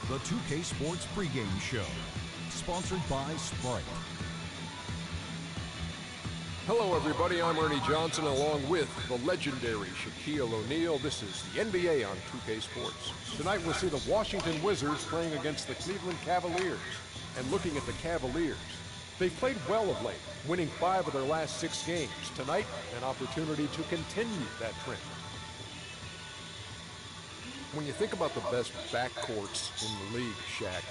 The 2K Sports pregame show, sponsored by Sprite. Hello, everybody. I'm Ernie Johnson, along with the legendary Shaquille O'Neal. This is the NBA on 2K Sports. Tonight, we'll see the Washington Wizards playing against the Cleveland Cavaliers. And looking at the Cavaliers, they've played well of late, winning 5 of their last 6 games. Tonight, an opportunity to continue that trend. When you think about the best backcourts in the league, Shaq,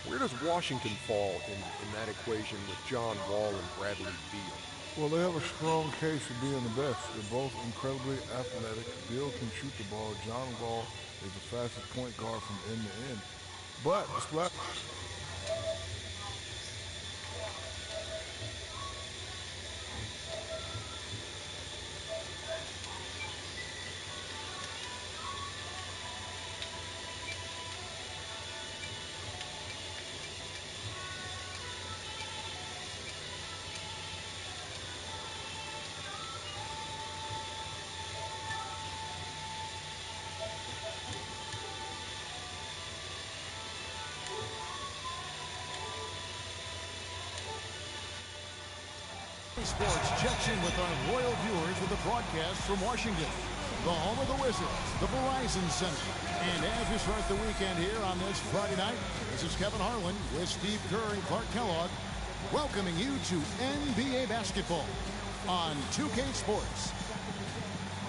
where does Washington fall in that equation with John Wall and Bradley Beal? Well, they have a strong case for being the best. They're both incredibly athletic. Beal can shoot the ball. John Wall is the fastest point guard from end to end. But Sports checks in with our loyal viewers with a broadcast from Washington, the home of the Wizards, the Verizon Center. And as we start the weekend here on this Friday night, this is Kevin Harlan with Steve Kerr and Clark Kellogg, welcoming you to NBA basketball on 2K Sports.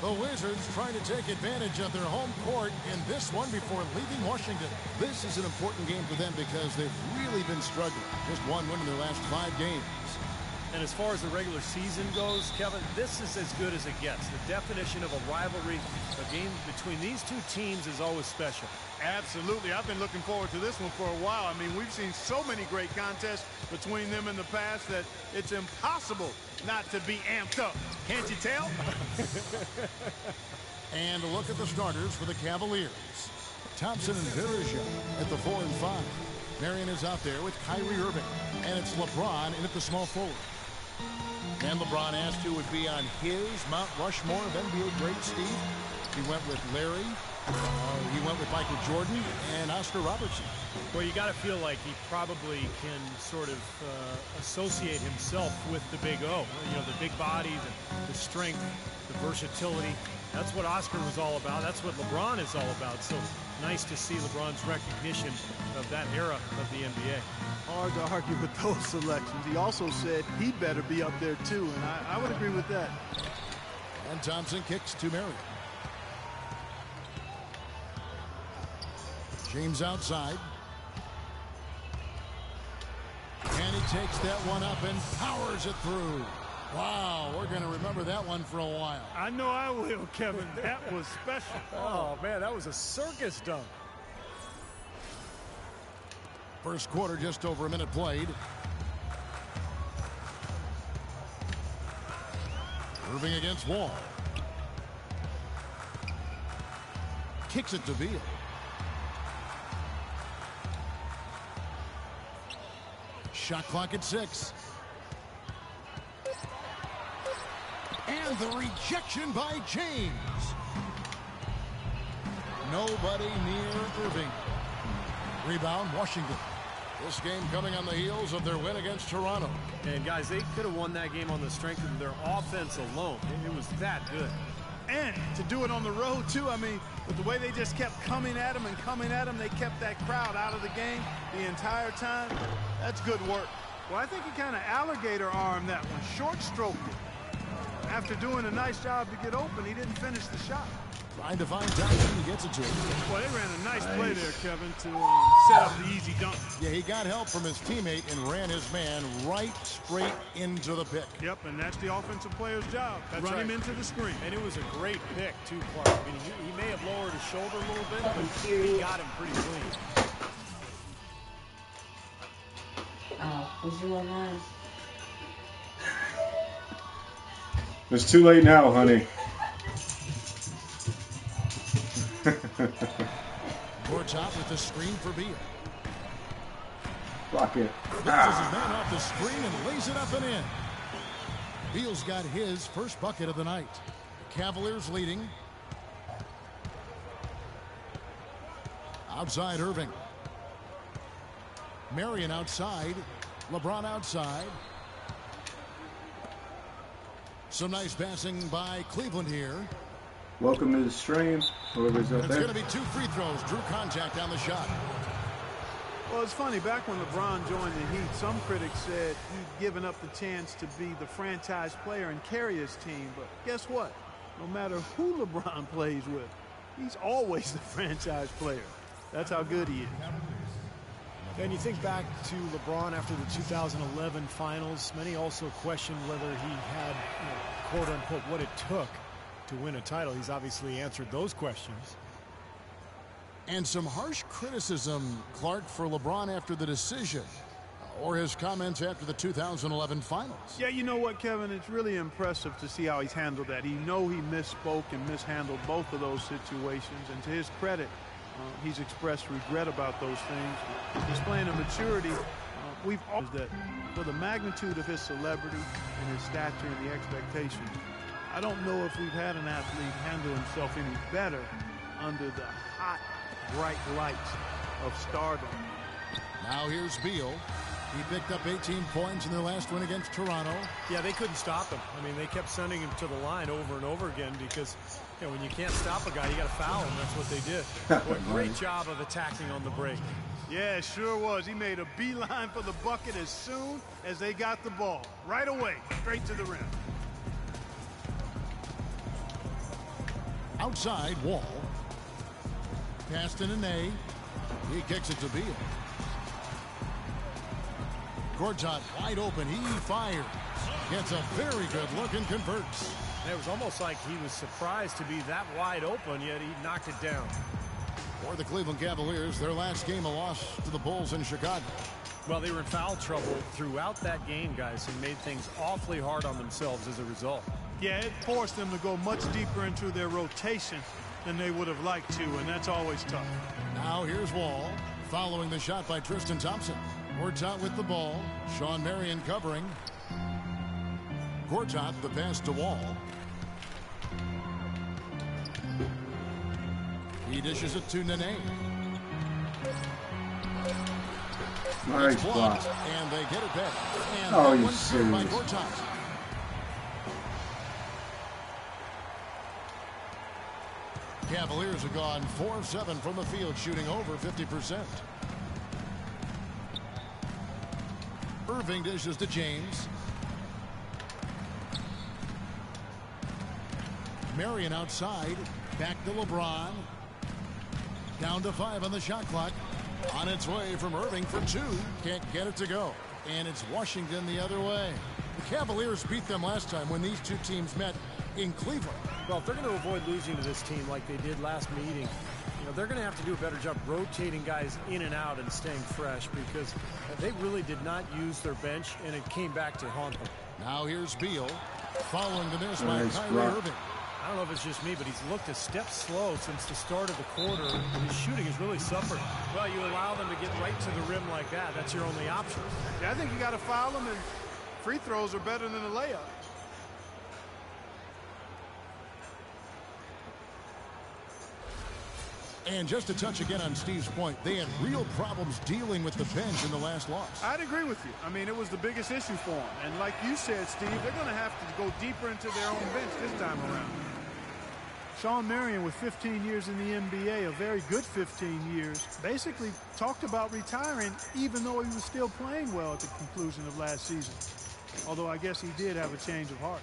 The Wizards trying to take advantage of their home court in this one before leaving Washington. This is an important game for them because they've really been struggling. Just one win in their last 5 games. And as far as the regular season goes, Kevin, this is as good as it gets. The definition of a rivalry, a game between these two teams is always special. Absolutely. I've been looking forward to this one for a while. I mean, we've seen so many great contests between them in the past that it's impossible not to be amped up. Can't you tell? And a look at the starters for the Cavaliers. Thompson and Verja at the 4 and 5. Marion is out there with Kyrie Irving. And it's LeBron in at the small forward. And LeBron asked who would be on his Mount Rushmore of NBA great, Steve. He went with Larry. He went with Michael Jordan and Oscar Robertson. Well, you got to feel like he probably can sort of associate himself with the Big O. You know, the big body, the strength, the versatility. That's what Oscar was all about. That's what LeBron is all about. So nice to see LeBron's recognition of that era of the NBA. Hard to argue with those selections. He also said he better be up there too, and I would agree with that. And Thompson kicks to Marion. James outside. And he takes that one up and powers it through. Wow, we're going to remember that one for a while. I know I will, Kevin. That was special. Oh, man, that was a circus dunk. First quarter, just over a minute played. Irving against Wall. Kicks it to Beal. Shot clock at 6. And the rejection by James. Nobody near Irving. Rebound, Washington. This game coming on the heels of their win against Toronto. And, guys, they could have won that game on the strength of their offense alone. It was that good. And to do it on the road, too. I mean, with the way they just kept coming at him and coming at him, they kept that crowd out of the game the entire time. That's good work. Well, I think he kind of alligator armed that one, short stroked it. After doing a nice job to get open, he didn't finish the shot. Trying to find Thompson, he gets it to him. Well, they ran a nice play there, Kevin, to set up the easy dunk. Yeah, he got help from his teammate and ran his man right straight into the pick. Yep, and that's the offensive player's job. Run him into the screen. And it was a great pick, too, Clark. I mean, he may have lowered his shoulder a little bit, but he got him pretty clean. Oh, was you online? It's too late now, honey. Gorchop with the screen for Beal. Block it. Raises his man off the screen and lays it up and in. Beal's got his first bucket of the night. Cavaliers leading. Outside Irving. Marion outside. LeBron outside. Some nice passing by Cleveland here. Welcome to the stream, whoever's up It's there. going to be 2 free throws. Drew contact on the shot. Well, it's funny. Back when LeBron joined the Heat, some critics said he'd given up the chance to be the franchise player and carry his team. But guess what? No matter who LeBron plays with, he's always the franchise player. That's how good he is. And you think back to LeBron after the 2011 finals, many also questioned whether he had, quote unquote, what it took to win a title. He's obviously answered those questions. And some harsh criticism, Clark, for LeBron after the decision, or his comments after the 2011 finals. Yeah, you know what, Kevin? It's really impressive to see how he's handled that. He misspoke and mishandled both of those situations. And to his credit, he's expressed regret about those things. Displaying a maturity, we've always that for the magnitude of his celebrity and his stature and the expectations, I don't know if we've had an athlete handle himself any better under the hot, bright lights of stardom. Now here's Beal. He picked up 18 points in their last win against Toronto. Yeah, they couldn't stop him. I mean, they kept sending him to the line over and over again because, when you can't stop a guy, you got to foul him. That's what they did. Boy, great job of attacking on the break. Yeah, it sure was. He made a beeline for the bucket as soon as they got the ball. Right away, straight to the rim. Outside, Wall. Passed in a. He kicks it to Beal. Gortat wide open. He fires. Gets a very good look and converts. And it was almost like he was surprised to be that wide open, yet he knocked it down. For the Cleveland Cavaliers, their last game a loss to the Bulls in Chicago. Well, they were in foul trouble throughout that game, guys, and made things awfully hard on themselves as a result. Yeah, it forced them to go much deeper into their rotation than they would have liked to, and that's always tough. Now here's Wall, following the shot by Tristan Thompson. Gortat with the ball. Sean Marion covering. Gortat, the pass to Wall. He dishes it to Nene. Nice block. And they get it back. And Oh, that you one's good by serious. Gortat. Cavaliers have gone 4 of 7 from the field, shooting over 50%. Irving dishes to James. Marion outside. Back to LeBron. Down to 5 on the shot clock. On its way from Irving for 2. Can't get it to go. And it's Washington the other way. The Cavaliers beat them last time when these two teams met in Cleveland. Well, if they're going to avoid losing to this team like they did last meeting, they're going to have to do a better job rotating guys in and out and staying fresh because they really did not use their bench, and it came back to haunt them. Now here's Beal, following the miss by Nice Kyrie block. Irving. I don't know if it's just me, but he's looked a step slow since the start of the quarter. His shooting has really suffered. Well, you allow them to get right to the rim like that. That's your only option. Yeah, I think you got to foul them, and free throws are better than a layup. And just to touch again on Steve's point, they had real problems dealing with the bench in the last loss. I'd agree with you. I mean, it was the biggest issue for them. And like you said, Steve, they're going to have to go deeper into their own bench this time around. Sean Marion, with 15 years in the NBA, a very good 15 years, basically talked about retiring even though he was still playing well at the conclusion of last season. Although I guess he did have a change of heart.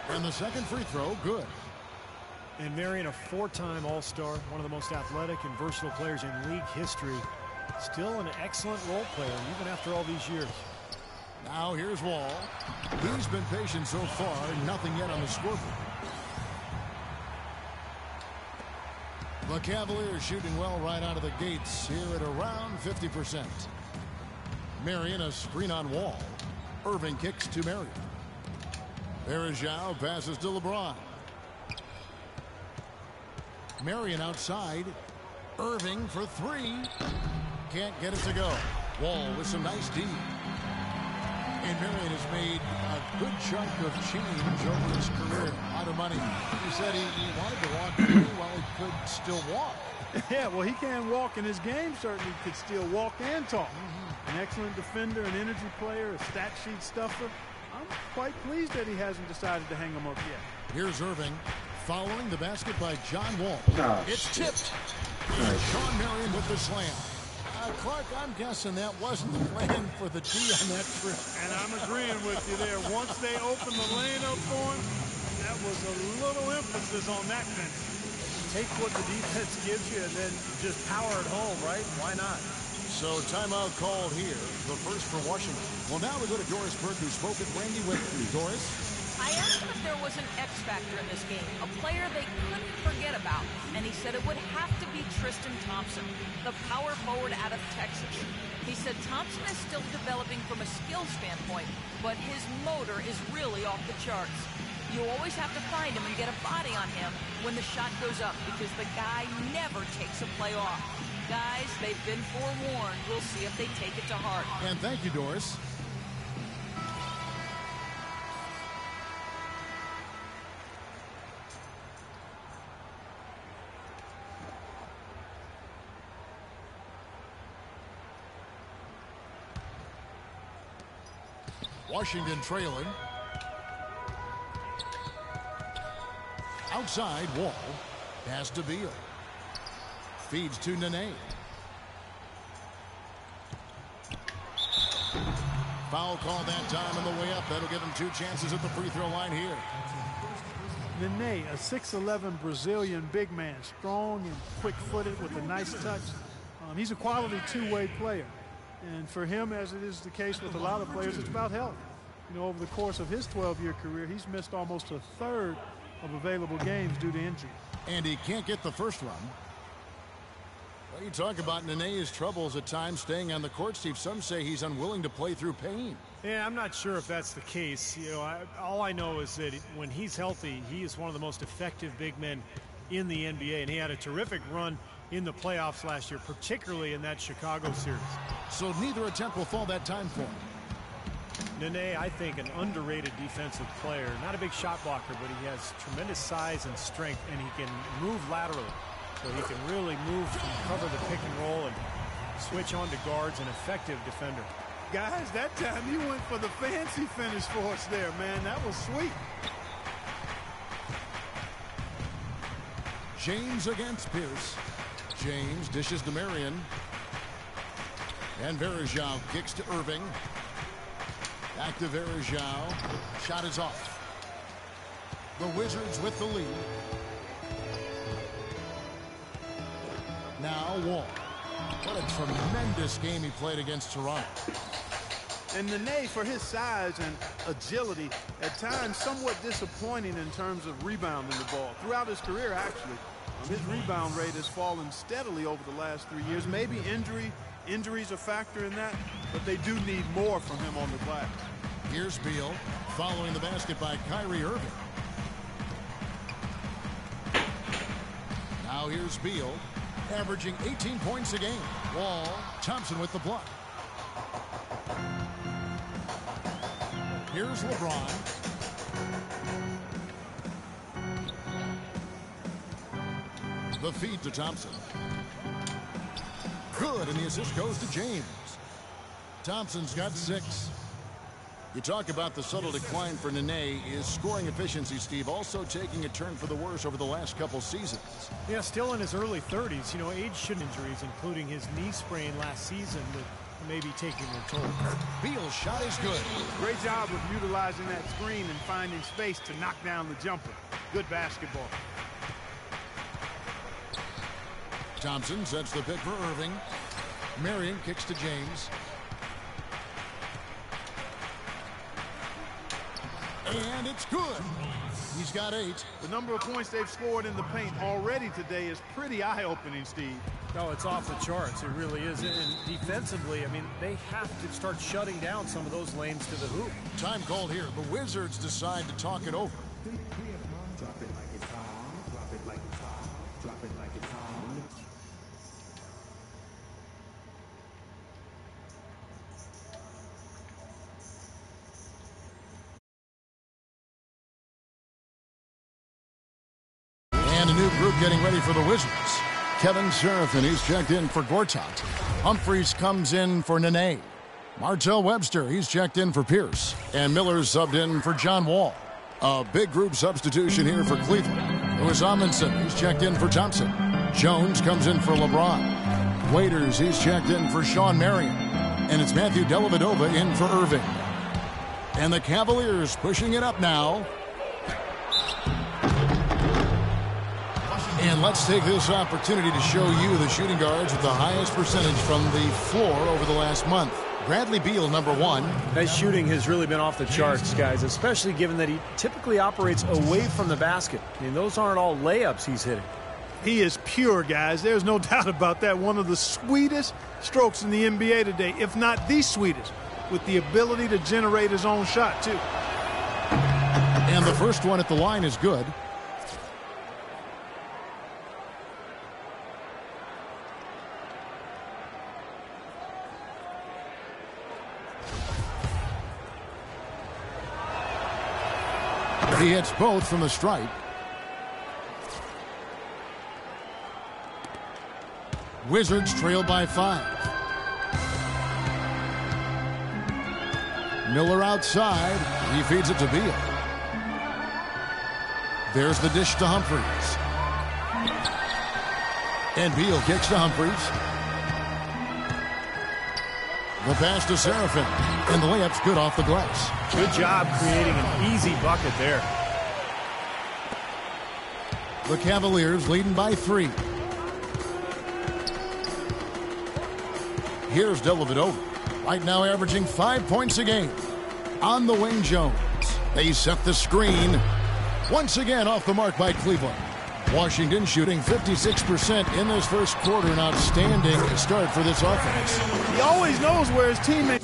And the second free throw, good. And Marion, a 4-time All-Star, one of the most athletic and versatile players in league history. Still an excellent role player, even after all these years. Now here's Wall. He's been patient so far, nothing yet on the scoreboard. The Cavaliers shooting well right out of the gates here at around 50%. Marion, a screen on Wall. Irving kicks to Marion. There is Zhao, passes to LeBron. Marion outside. Irving for 3. Can't get it to go. Wall with some nice D. And Marion has made a Good chunk of change over his career. A lot of money. He said he wanted to walk away while he could still walk. Yeah, well, he can't walk, and his game certainly could still walk and talk. An excellent defender, an energy player, a stat sheet stuffer. I'm quite pleased that he hasn't decided to hang him up yet. Here's Irving following the basket by John Wall. Oh, It's shit. tipped. And Sean Marion with the slam. Clark, I'm guessing that wasn't the plan for the D on that trip. And I'm agreeing with you there. Once they opened the lane up for him, that was a little emphasis on that fence. Take what the defense gives you and then just power it home, right? Why not? So timeout called here, the first for Washington. Well, now we go to Doris Burke, who spoke with Randy Whitman. Doris? I asked him if there was an X factor in this game, a player they couldn't forget about, and he said it would have to be Tristan Thompson, the power forward out of Texas. He said Thompson is still developing from a skill standpoint, but his motor is really off the charts. You always have to find him and get a body on him when the shot goes up because the guy never takes a play off. Guys, they've been forewarned. We'll see if they take it to heart. And thank you, Doris. Washington trailing. Outside, Wall. Pass to Beal. Feeds to Nene. Foul call that time on the way up. That'll give him 2 chances at the free throw line here. Nene, a 6'11" Brazilian big man, strong and quick-footed with a nice touch. He's a quality two-way player. And for him, as it is the case with a lot of players, it's about health. You know, over the course of his 12-year career, he's missed almost a third of available games due to injury. And he can't get the first run. Well, you talk about Nene's troubles at times staying on the court, Steve. Some say he's unwilling to play through pain. Yeah, I'm not sure if that's the case. You know, all I know is that when he's healthy, he is one of the most effective big men in the NBA, and he had a terrific run in the playoffs last year, particularly in that Chicago series. So neither attempt will fall that time for him. Nene, I think, an underrated defensive player. Not a big shot blocker, but he has tremendous size and strength, and he can move laterally. So he can really move and cover the pick and roll and switch on to guards, an effective defender. Guys, that time you went for the fancy finish for us there, man. That was sweet. James against Pierce. James dishes to Marion. And Varejao kicks to Irving. Back to Varejao. Shot is off. The Wizards with the lead. Now Wall. What a tremendous game he played against Toronto. And Nene, for his size and agility, at times somewhat disappointing in terms of rebounding the ball. Throughout his career, actually, his rebound rate has fallen steadily over the last 3 years. Maybe injuries a factor in that, but they do need more from him on the glass. Here's Beal following the basket by Kyrie Irving. Now here's Beal, averaging 18 points a game. Wall, Thompson with the block. Here's LeBron. The feed to Thompson. Good, and the assist goes to James. Thompson's got 6. You talk about the subtle decline for Nene. Is scoring efficiency, Steve, also taking a turn for the worse over the last couple seasons? Yeah, still in his early 30s. You know, age shouldn't injuries, including his knee sprain last season, with maybe taking their toll. Beal's shot is good. Great job of utilizing that screen and finding space to knock down the jumper. Good basketball. Thompson sets the pick for Irving. Marion kicks to James. And it's good. He's got 8. The number of points they've scored in the paint already today is pretty eye-opening, Steve. No, it's off the charts. It really is. And defensively, I mean, they have to start shutting down some of those lanes to the hoop. Time called here. The Wizards decide to talk it over. And a new group getting ready for the Wizards. Kevin Seraphin, he's checked in for Gortat. Humphries comes in for Nene. Martell Webster, he's checked in for Pierce. And Miller's subbed in for John Wall. A big group substitution here for Cleveland. Lewis Amundsen, he's checked in for Thompson. Jones comes in for LeBron. Waiters, he's checked in for Sean Marion. And it's Matthew Dellavedova in for Irving. And the Cavaliers pushing it up now. And let's take this opportunity to show you the shooting guards with the highest percentage from the floor over the last month. Bradley Beal, number 1. His shooting has really been off the charts, guys, especially given that he typically operates away from the basket. I mean, those aren't all layups he's hitting. He is pure, guys. There's no doubt about that. One of the sweetest strokes in the NBA today, if not the sweetest, with the ability to generate his own shot, too. And the first one at the line is good. He hits both from the stripe. Wizards trail by 5. Miller outside. He feeds it to Beal. There's the dish to Humphries. And Beal kicks to Humphries. The pass to Seraphin. And the layup's good off the glass. Good job creating an easy bucket there. The Cavaliers leading by 3. Here's Dellavedova. Right now averaging 5 points a game. On the wing, Jones. They set the screen. Once again off the mark by Cleveland. Washington shooting 56% in this first quarter. An outstanding start for this offense. He always knows where his teammate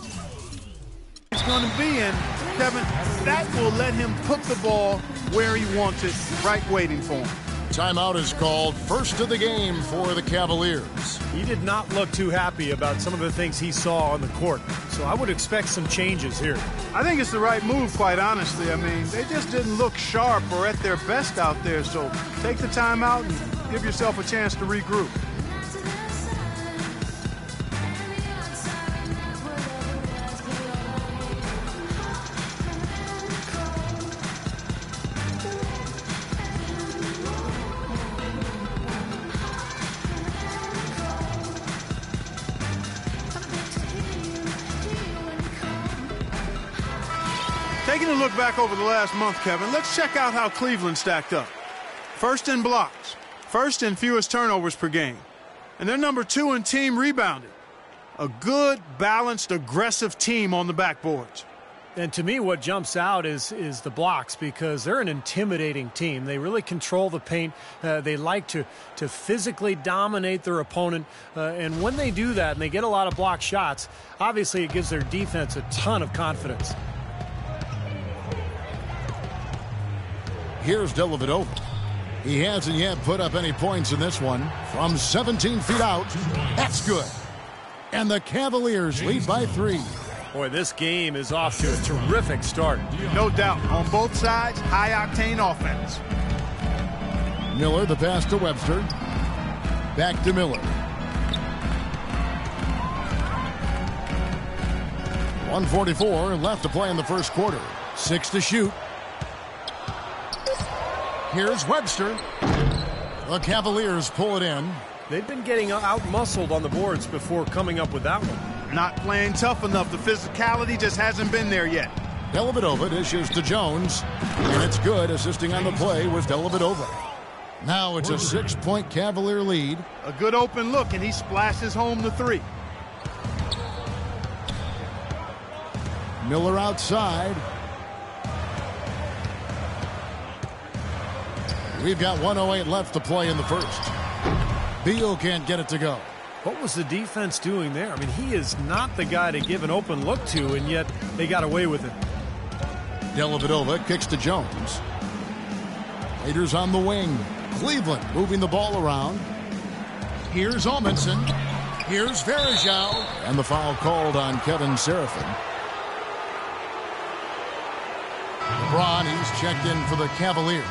is going to be, and Kevin, that will let him put the ball where he wants it, right waiting for him. Timeout is called. First of the game for the Cavaliers. He did not look too happy about some of the things he saw on the court, so I would expect some changes here. I think it's the right move, quite honestly. I mean, they just didn't look sharp or at their best out there, so take the timeout and give yourself a chance to regroup. Taking a look back over the last month, Kevin, let's check out how Cleveland stacked up. First in blocks, first in fewest turnovers per game, and they're number 2 in team rebounding. A good, balanced, aggressive team on the backboards. And to me, what jumps out is the blocks, because they're an intimidating team. They really control the paint. They like to physically dominate their opponent. And when they do that and they get a lot of block shots, obviously it gives their defense a ton of confidence. Here's Dellavedova. He hasn't yet put up any points in this one. From 17 feet out, that's good. And the Cavaliers lead by 3. Boy, this game is off to a terrific start. No doubt. On both sides, high-octane offense. Miller, the pass to Webster. Back to Miller. 1:44 left to play in the first quarter. 6 to shoot. Here's Webster. The Cavaliers pull it in. They've been getting out-muscled on the boards before coming up with that one. Not playing tough enough. The physicality just hasn't been there yet. Dellavedova dishes to Jones. And it's good. Assisting on the play was Dellavedova. Now it's a 6-point Cavalier lead. A good open look, and he splashes home the 3. Miller outside. We've got 1:08 left to play in the first. Beal can't get it to go. What was the defense doing there? I mean, he is not the guy to give an open look to, and yet they got away with it. Dellavedova kicks to Jones. Raiders on the wing. Cleveland moving the ball around. Here's Amundsen. Here's Varejao. And the foul called on Kevin Seraphin. LeBron, he's checked in for the Cavaliers.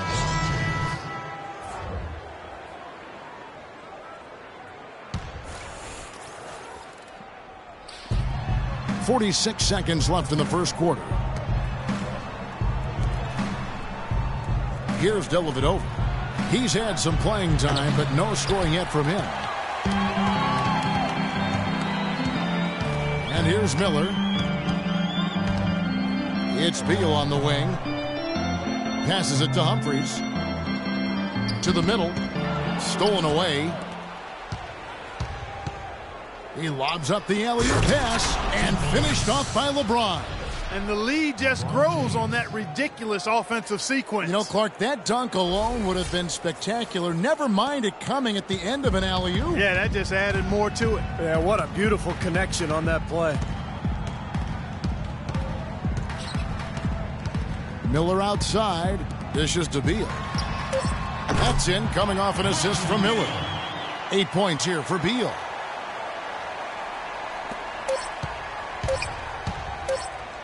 46 seconds left in the first quarter. Here's Dellavedova. He's had some playing time, but no scoring yet from him. And here's Miller. It's Beal on the wing. Passes it to Humphries. To the middle. Stolen away. He lobs up the alley-oop pass and finished off by LeBron. And the lead just grows on that ridiculous offensive sequence. You know, Clark, that dunk alone would have been spectacular. Never mind it coming at the end of an alley-oop. Yeah, that just added more to it. Yeah, what a beautiful connection on that play. Miller outside. Dishes to Beal. That's in, coming off an assist from Miller. 8 points here for Beal.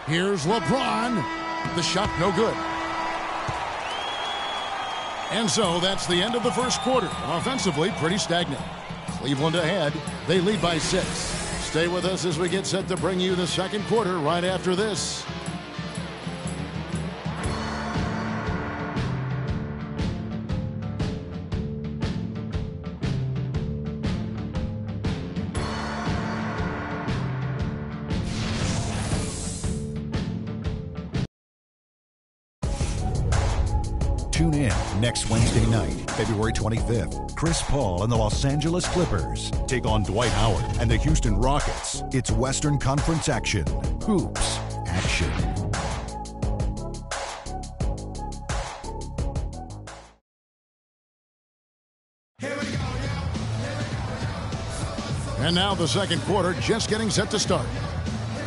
Here's LeBron. The shot no good. And so that's the end of the first quarter. Offensively, pretty stagnant. Cleveland ahead. They lead by 6. Stay with us as we get set to bring you the second quarter right after this. Tune in next Wednesday night, February 25th. Chris Paul and the Los Angeles Clippers take on Dwight Howard and the Houston Rockets. It's Western Conference action. Hoops action. And now the second quarter just getting set to start.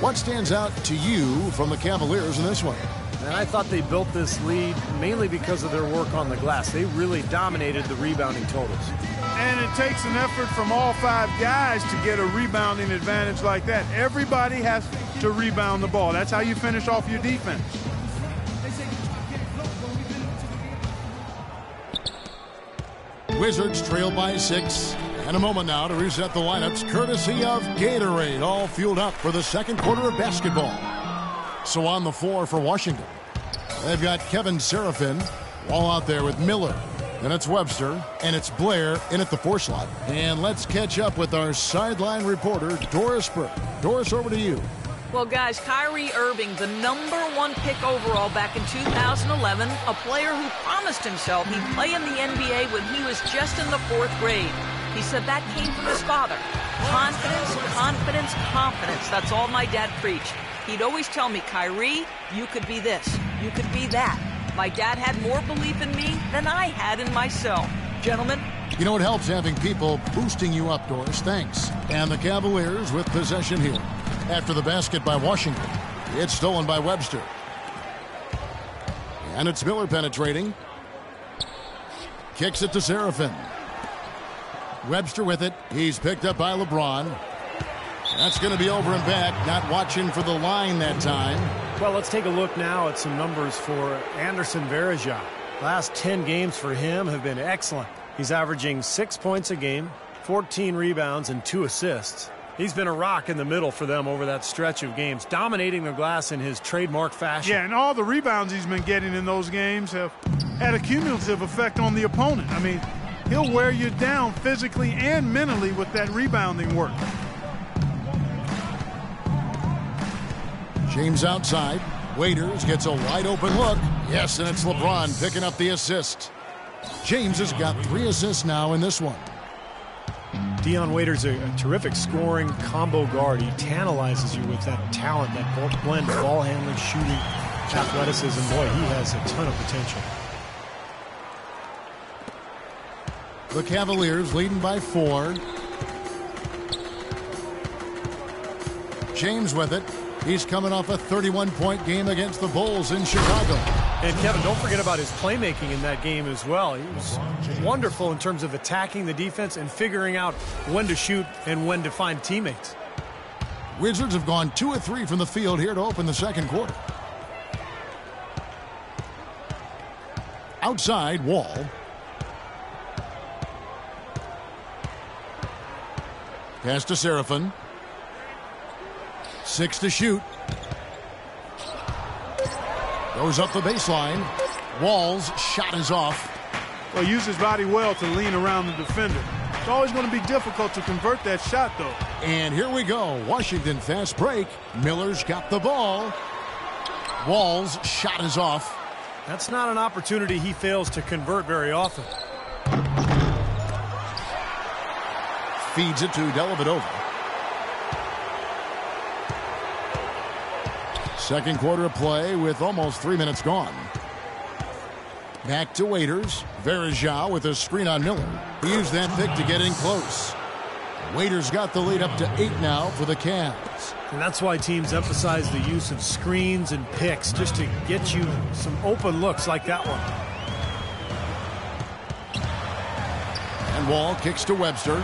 What stands out to you from the Cavaliers in this one? And I thought they built this lead mainly because of their work on the glass. They really dominated the rebounding totals. And it takes an effort from all 5 guys to get a rebounding advantage like that. Everybody has to rebound the ball. That's how you finish off your defense. Wizards trail by 6. And a moment now to reset the lineups courtesy of Gatorade, all fueled up for the second quarter of basketball. So on the floor for Washington, they've got Kevin Seraphin all out there with Miller. Then it's Webster, and it's Blair in at the 4 slot. And let's catch up with our sideline reporter, Doris Burke. Doris, over to you. Well, guys, Kyrie Irving, the #1 pick overall back in 2011, a player who promised himself he'd play in the NBA when he was just in the 4th grade. He said that came from his father. Confidence, confidence, confidence. That's all my dad preached. He'd always tell me, Kyrie, you could be this, you could be that. My dad had more belief in me than I had in myself. Gentlemen. You know, it helps having people boosting you up, Doris. Thanks. And the Cavaliers with possession here. After the basket by Washington. It's stolen by Webster. And it's Miller penetrating. Kicks it to Seraphin. Webster with it. He's picked up by LeBron. That's going to be over and back. Not watching for the line that time. Well, let's take a look now at some numbers for Anderson Varejao. Last 10 games for him have been excellent. He's averaging 6 points a game, 14 rebounds, and 2 assists. He's been a rock in the middle for them over that stretch of games, dominating the glass in his trademark fashion. Yeah, and all the rebounds he's been getting in those games have had a cumulative effect on the opponent. I mean, he'll wear you down physically and mentally with that rebounding work. James outside. Waiters gets a wide open look. Yes, and it's LeBron picking up the assist. James has got 3 assists now in this one. Dion Waiters a terrific scoring combo guard. He tantalizes you with that talent, that blend of ball handling, shooting, athleticism. Boy, he has a ton of potential. The Cavaliers leading by 4. James with it. He's coming off a 31-point game against the Bulls in Chicago. And Kevin, don't forget about his playmaking in that game as well. He was wonderful in terms of attacking the defense and figuring out when to shoot and when to find teammates. Wizards have gone 2 of 3 from the field here to open the second quarter. Outside, Wall. Pass to Seraphin. 6 to shoot. Goes up the baseline. Wall's shot is off. Well, he used his body well to lean around the defender. It's always going to be difficult to convert that shot, though. And here we go. Washington fast break. Miller's got the ball. Wall's shot is off. That's not an opportunity he fails to convert very often. Feeds it to Dellavedova. Second quarter of play with almost 3 minutes gone. Back to Waiters. Verajao with a screen on Miller. He used that pick to get in close. Waiters got the lead up to 8 now for the Cavs. And that's why teams emphasize the use of screens and picks, just to get you some open looks like that one. And Wall kicks to Webster.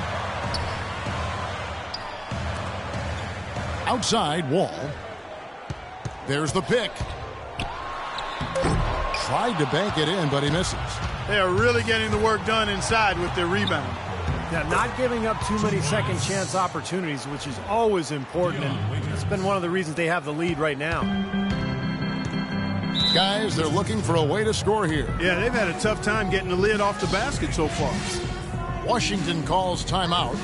Outside, Wall. There's the pick. Tried to bank it in, but he misses. They are really getting the work done inside with their rebound. Yeah, not giving up too many second chance opportunities, which is always important, and it's been one of the reasons they have the lead right now. Guys, they're looking for a way to score here. Yeah, they've had a tough time getting the lid off the basket so far. Washington calls timeout.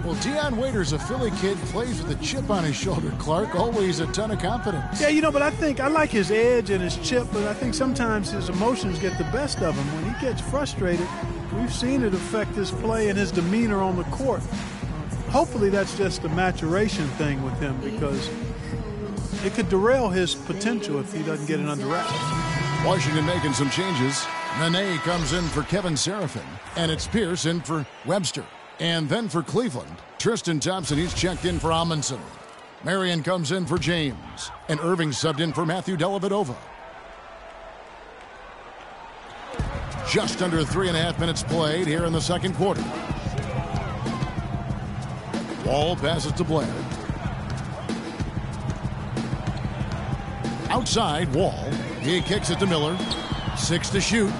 Well, Dion Waiters, a Philly kid, plays with a chip on his shoulder, Clark. Always a ton of confidence. Yeah, but I like his edge and his chip, but I think sometimes his emotions get the best of him. When he gets frustrated, we've seen it affect his play and his demeanor on the court. Hopefully that's just a maturation thing with him, because it could derail his potential if he doesn't get it under wraps. Washington making some changes. Nene comes in for Kevin Seraphin, and it's Pierce in for Webster. And then for Cleveland, Tristan Thompson, he's checked in for Amundsen. Marion comes in for James. And Irving subbed in for Matthew Dellavedova. Just under 3.5 minutes played here in the second quarter. Wall passes to Blair. Outside, Wall. He kicks it to Miller. 6 to shoot.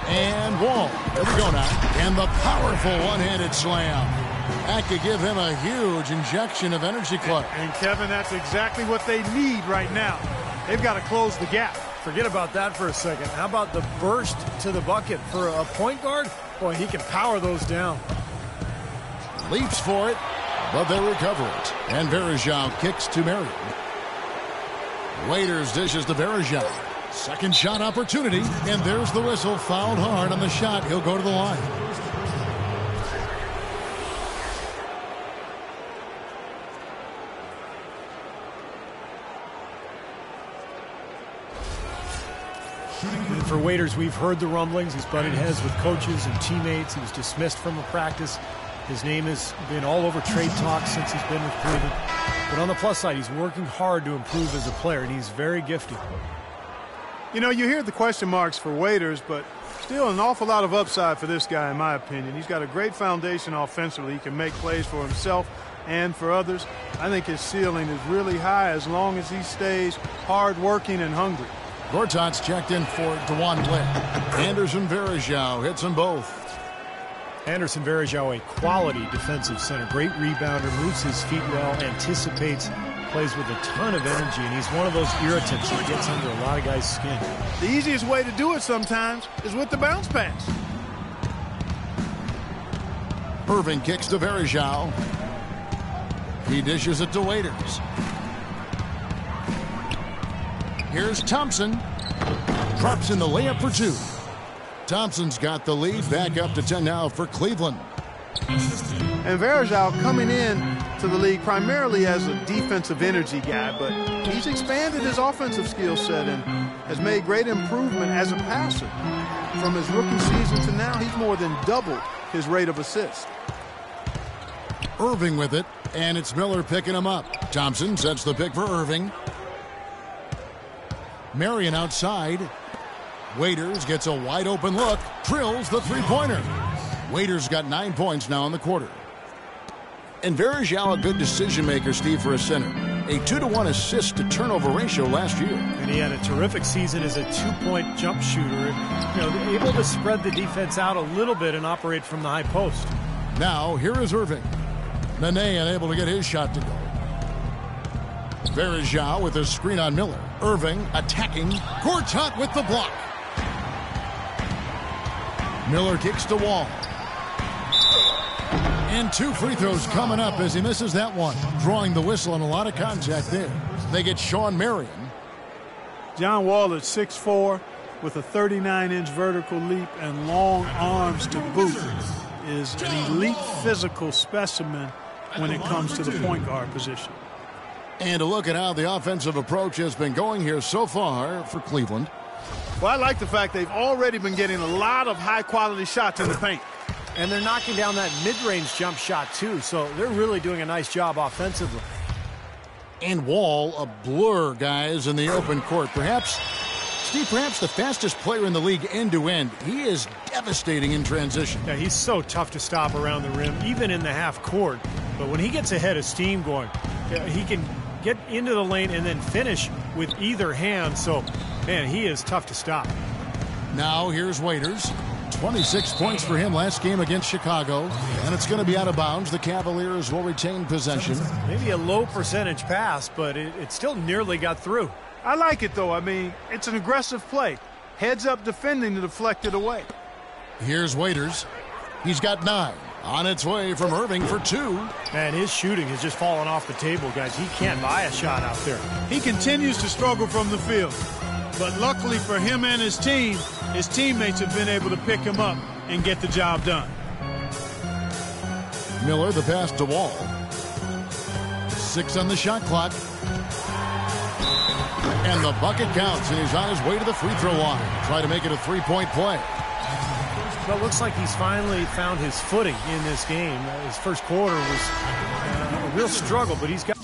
And Wall. There we go now. And the powerful one-handed slam. That could give him a huge injection of energy, Clark. And Kevin, that's exactly what they need right now. They've got to close the gap. Forget about that for a second. How about the burst to the bucket for a point guard? Boy, he can power those down. Leaps for it, but they recover it. And Verajao kicks to Marion. Waiters dishes to Verajao. Second shot opportunity, and there's the whistle. Fouled hard on the shot. He'll go to the line. And for Waiters, we've heard the rumblings. He's butted heads with coaches and teammates. He was dismissed from a practice. His name has been all over trade talks since he's been with Cleveland. But on the plus side, he's working hard to improve as a player, and he's very gifted. You hear the question marks for Waiters, but still an awful lot of upside for this guy, in my opinion. He's got a great foundation offensively. He can make plays for himself and for others. I think his ceiling is really high as long as he stays hard-working and hungry. Gortat's checked in for DeJuan Blair. Anderson Verajao hits them both. Anderson Verajao, a quality defensive center. Great rebounder, moves his feet well, anticipates, plays with a ton of energy, and he's one of those irritants that gets under a lot of guys' skin. The easiest way to do it sometimes is with the bounce pass. Irving kicks to Verajao. He dishes it to Waiters. Here's Thompson. Drops in the layup for 2. Thompson's got the lead, back up to 10 now for Cleveland. And Verajao coming in to the league primarily as a defensive energy guy, but he's expanded his offensive skill set and has made great improvement as a passer. From his rookie season to now, he's more than doubled his rate of assist. Irving with it, and it's Miller picking him up. Thompson sets the pick for Irving. Marion outside. Waiters gets a wide open look, drills the three-pointer. Waiters got 9 points now in the quarter. And Verajao, a good decision-maker, Steve, for a center. A 2-to-1 assist-to-turnover ratio last year. And he had a terrific season as a 2-point jump shooter. Able to spread the defense out a little bit and operate from the high post. Now, here is Irving. Nene unable to get his shot to go. Verajao with a screen on Miller. Irving attacking. Gortat with the block. Miller kicks to Wall. And 2 free throws coming up as he misses that one. Drawing the whistle and a lot of contact there. They get Sean Marion. John Wall at 6'4", with a 39-inch vertical leap and long arms to boot, is an elite physical specimen when it comes to the point guard position. And a look at how the offensive approach has been going here so far for Cleveland. Well, I like the fact they've already been getting a lot of high-quality shots in the paint. And they're knocking down that mid-range jump shot, too, so they're really doing a nice job offensively. And Wall, a blur, guys, in the open court. Perhaps the fastest player in the league end-to-end. He is devastating in transition. Yeah, he's so tough to stop around the rim, even in the half court. But when he gets ahead of steam going, he can get into the lane and then finish with either hand. So, man, he is tough to stop. Now here's Waiters. 26 points for him last game against Chicago. And it's going to be out of bounds. The Cavaliers will retain possession. Maybe a low percentage pass, but it still nearly got through. I like it, though. I mean, it's an aggressive play. Heads up defending to deflect it away. Here's Waiters. He's got 9. On its way from Irving for 2. Man, his shooting has just fallen off the table, guys. He can't buy a shot out there. He continues to struggle from the field. But luckily for him and his team, his teammates have been able to pick him up and get the job done. Miller, the pass to Wall. 6 on the shot clock. And the bucket counts, and he's on his way to the free throw line. Try to make it a 3-point play. Well, it looks like he's finally found his footing in this game. His first quarter was a real struggle, but he's got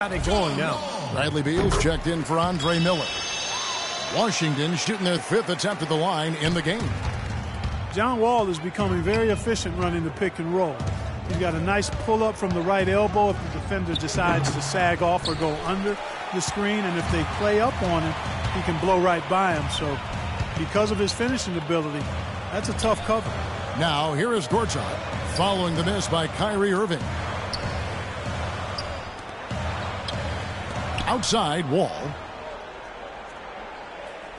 Got it going now. Bradley Beal's checked in for Andre Miller. Washington shooting their 5th attempt at the line in the game. John Wall is becoming very efficient running the pick and roll. He's got a nice pull-up from the right elbow if the defender decides to sag off or go under the screen, and if they play up on him, he can blow right by him. So because of his finishing ability, that's a tough cover. Now here is Gortat following the miss by Kyrie Irving. Outside, Wall.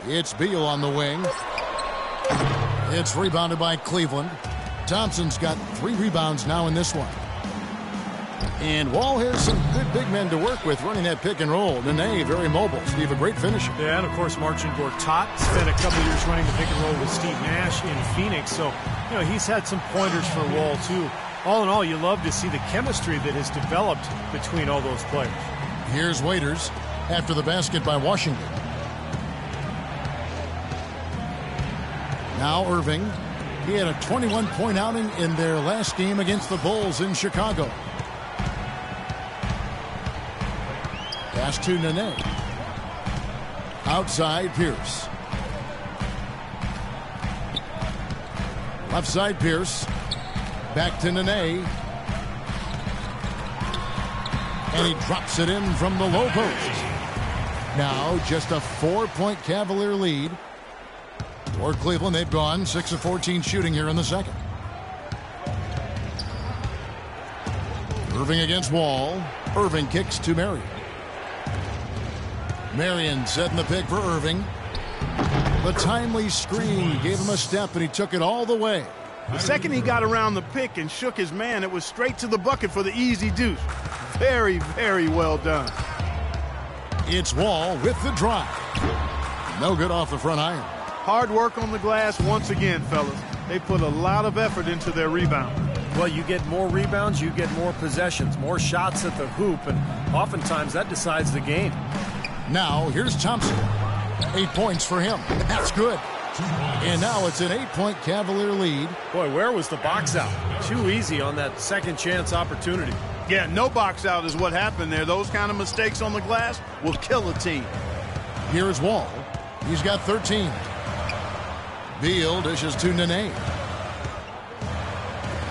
It's Beal on the wing. It's rebounded by Cleveland. Thompson's got 3 rebounds now in this one. And Wall has some good big men to work with running that pick and roll. Nene, very mobile. Steve, a great finisher. Yeah, and of course, Marcin Gortat spent a couple years running the pick and roll with Steve Nash in Phoenix. So, he's had some pointers for Wall, too. All in all, you love to see the chemistry that has developed between all those players. Here's Waiters after the basket by Washington. Now Irving. He had a 21-point outing in their last game against the Bulls in Chicago. Pass to Nene. Outside, Pierce. Left side, Pierce. Back to Nene. And he drops it in from the low post. Now just a 4-point Cavalier lead. For Cleveland, they've gone 6 of 14 shooting here in the second. Irving against Wall. Irving kicks to Marion. Marion setting the pick for Irving. The timely screen gave him a step, and he took it all the way. The second he got around the pick and shook his man, it was straight to the bucket for the easy deuce. Very, very well done. It's Wall with the drive. No good off the front iron. Hard work on the glass once again, fellas. They put a lot of effort into their rebound. Well, you get more rebounds, you get more possessions, more shots at the hoop, and oftentimes that decides the game. Now, here's Thompson. 8 points for him. That's good. And now it's an 8-point Cavalier lead. Boy, where was the box out? Too easy on that second chance opportunity. Yeah, no box out is what happened there. Those kind of mistakes on the glass will kill a team. Here's Wall. He's got 13. Beal dishes to Nene.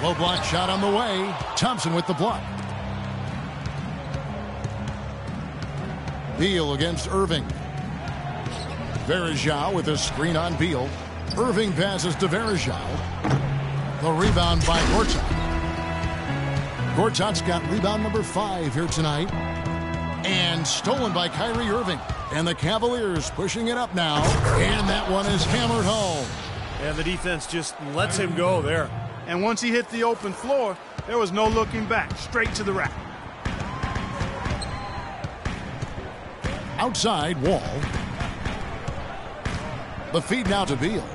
Low block shot on the way. Thompson with the block. Beal against Irving. Verajao with a screen on Beal. Irving passes to Verajao. The rebound by Gortat. Gortat's got rebound number 5 here tonight. And stolen by Kyrie Irving. And the Cavaliers pushing it up now. And that one is hammered home. And the defense just lets him go there. And once he hit the open floor, there was no looking back. Straight to the rack. Outside, Wall. The feed now to Beal.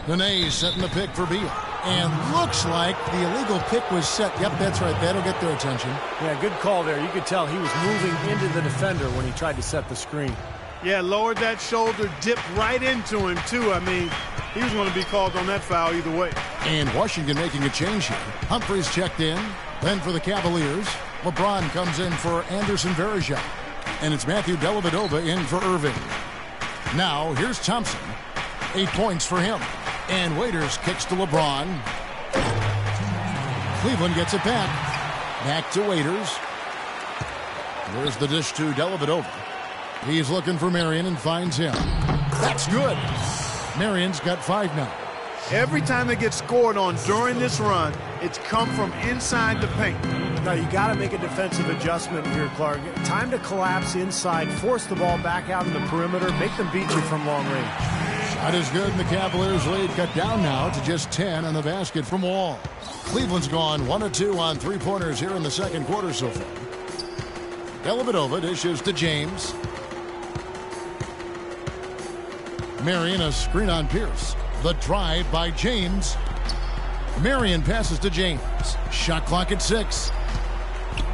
Nene setting the pick for Beal. And looks like the illegal pick was set. Yep, that's right. That'll get their attention. Yeah, good call there. You could tell he was moving into the defender when he tried to set the screen. Yeah, lowered that shoulder, dipped right into him, too. I mean, he was going to be called on that foul either way. And Washington making a change here. Humphries checked in. Then for the Cavaliers, LeBron comes in for Anderson Varejao. And it's Matthew Dellavedova in for Irving. Now, here's Thompson. 8 points for him. And Waiters kicks to LeBron. Cleveland gets it back. Back to Waiters. There's the dish to Dellavedova. He's looking for Marion and finds him. That's good. Marion's got 5 now. Every time they get scored on during this run, it's come from inside the paint. Now, you got to make a defensive adjustment here, Clark. Time to collapse inside, force the ball back out in the perimeter, make them beat you from long range. Shot is good, and the Cavaliers lead cut down now to just 10 on the basket from Wall. Cleveland's gone 1 of 2 on 3-pointers here in the second quarter so far. Dellavedova dishes to James. Marion a screen on Pierce. The drive by James. Marion passes to James. Shot clock at 6.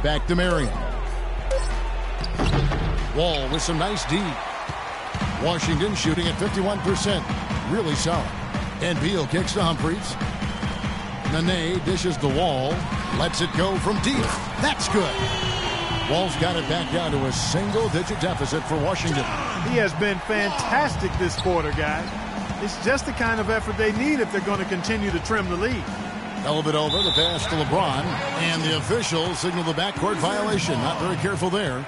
Back to Marion. Wall with some nice D. Washington shooting at 51%. Really solid. And Beal kicks to Humphries. Nene dishes the Wall. Lets it go from deep. That's good. Wall's got it back down to a single-digit deficit for Washington. He has been fantastic this quarter, guys. It's just the kind of effort they need if they're going to continue to trim the lead. Elevate over the pass to LeBron, and the officials signal the backcourt violation. Not very careful there.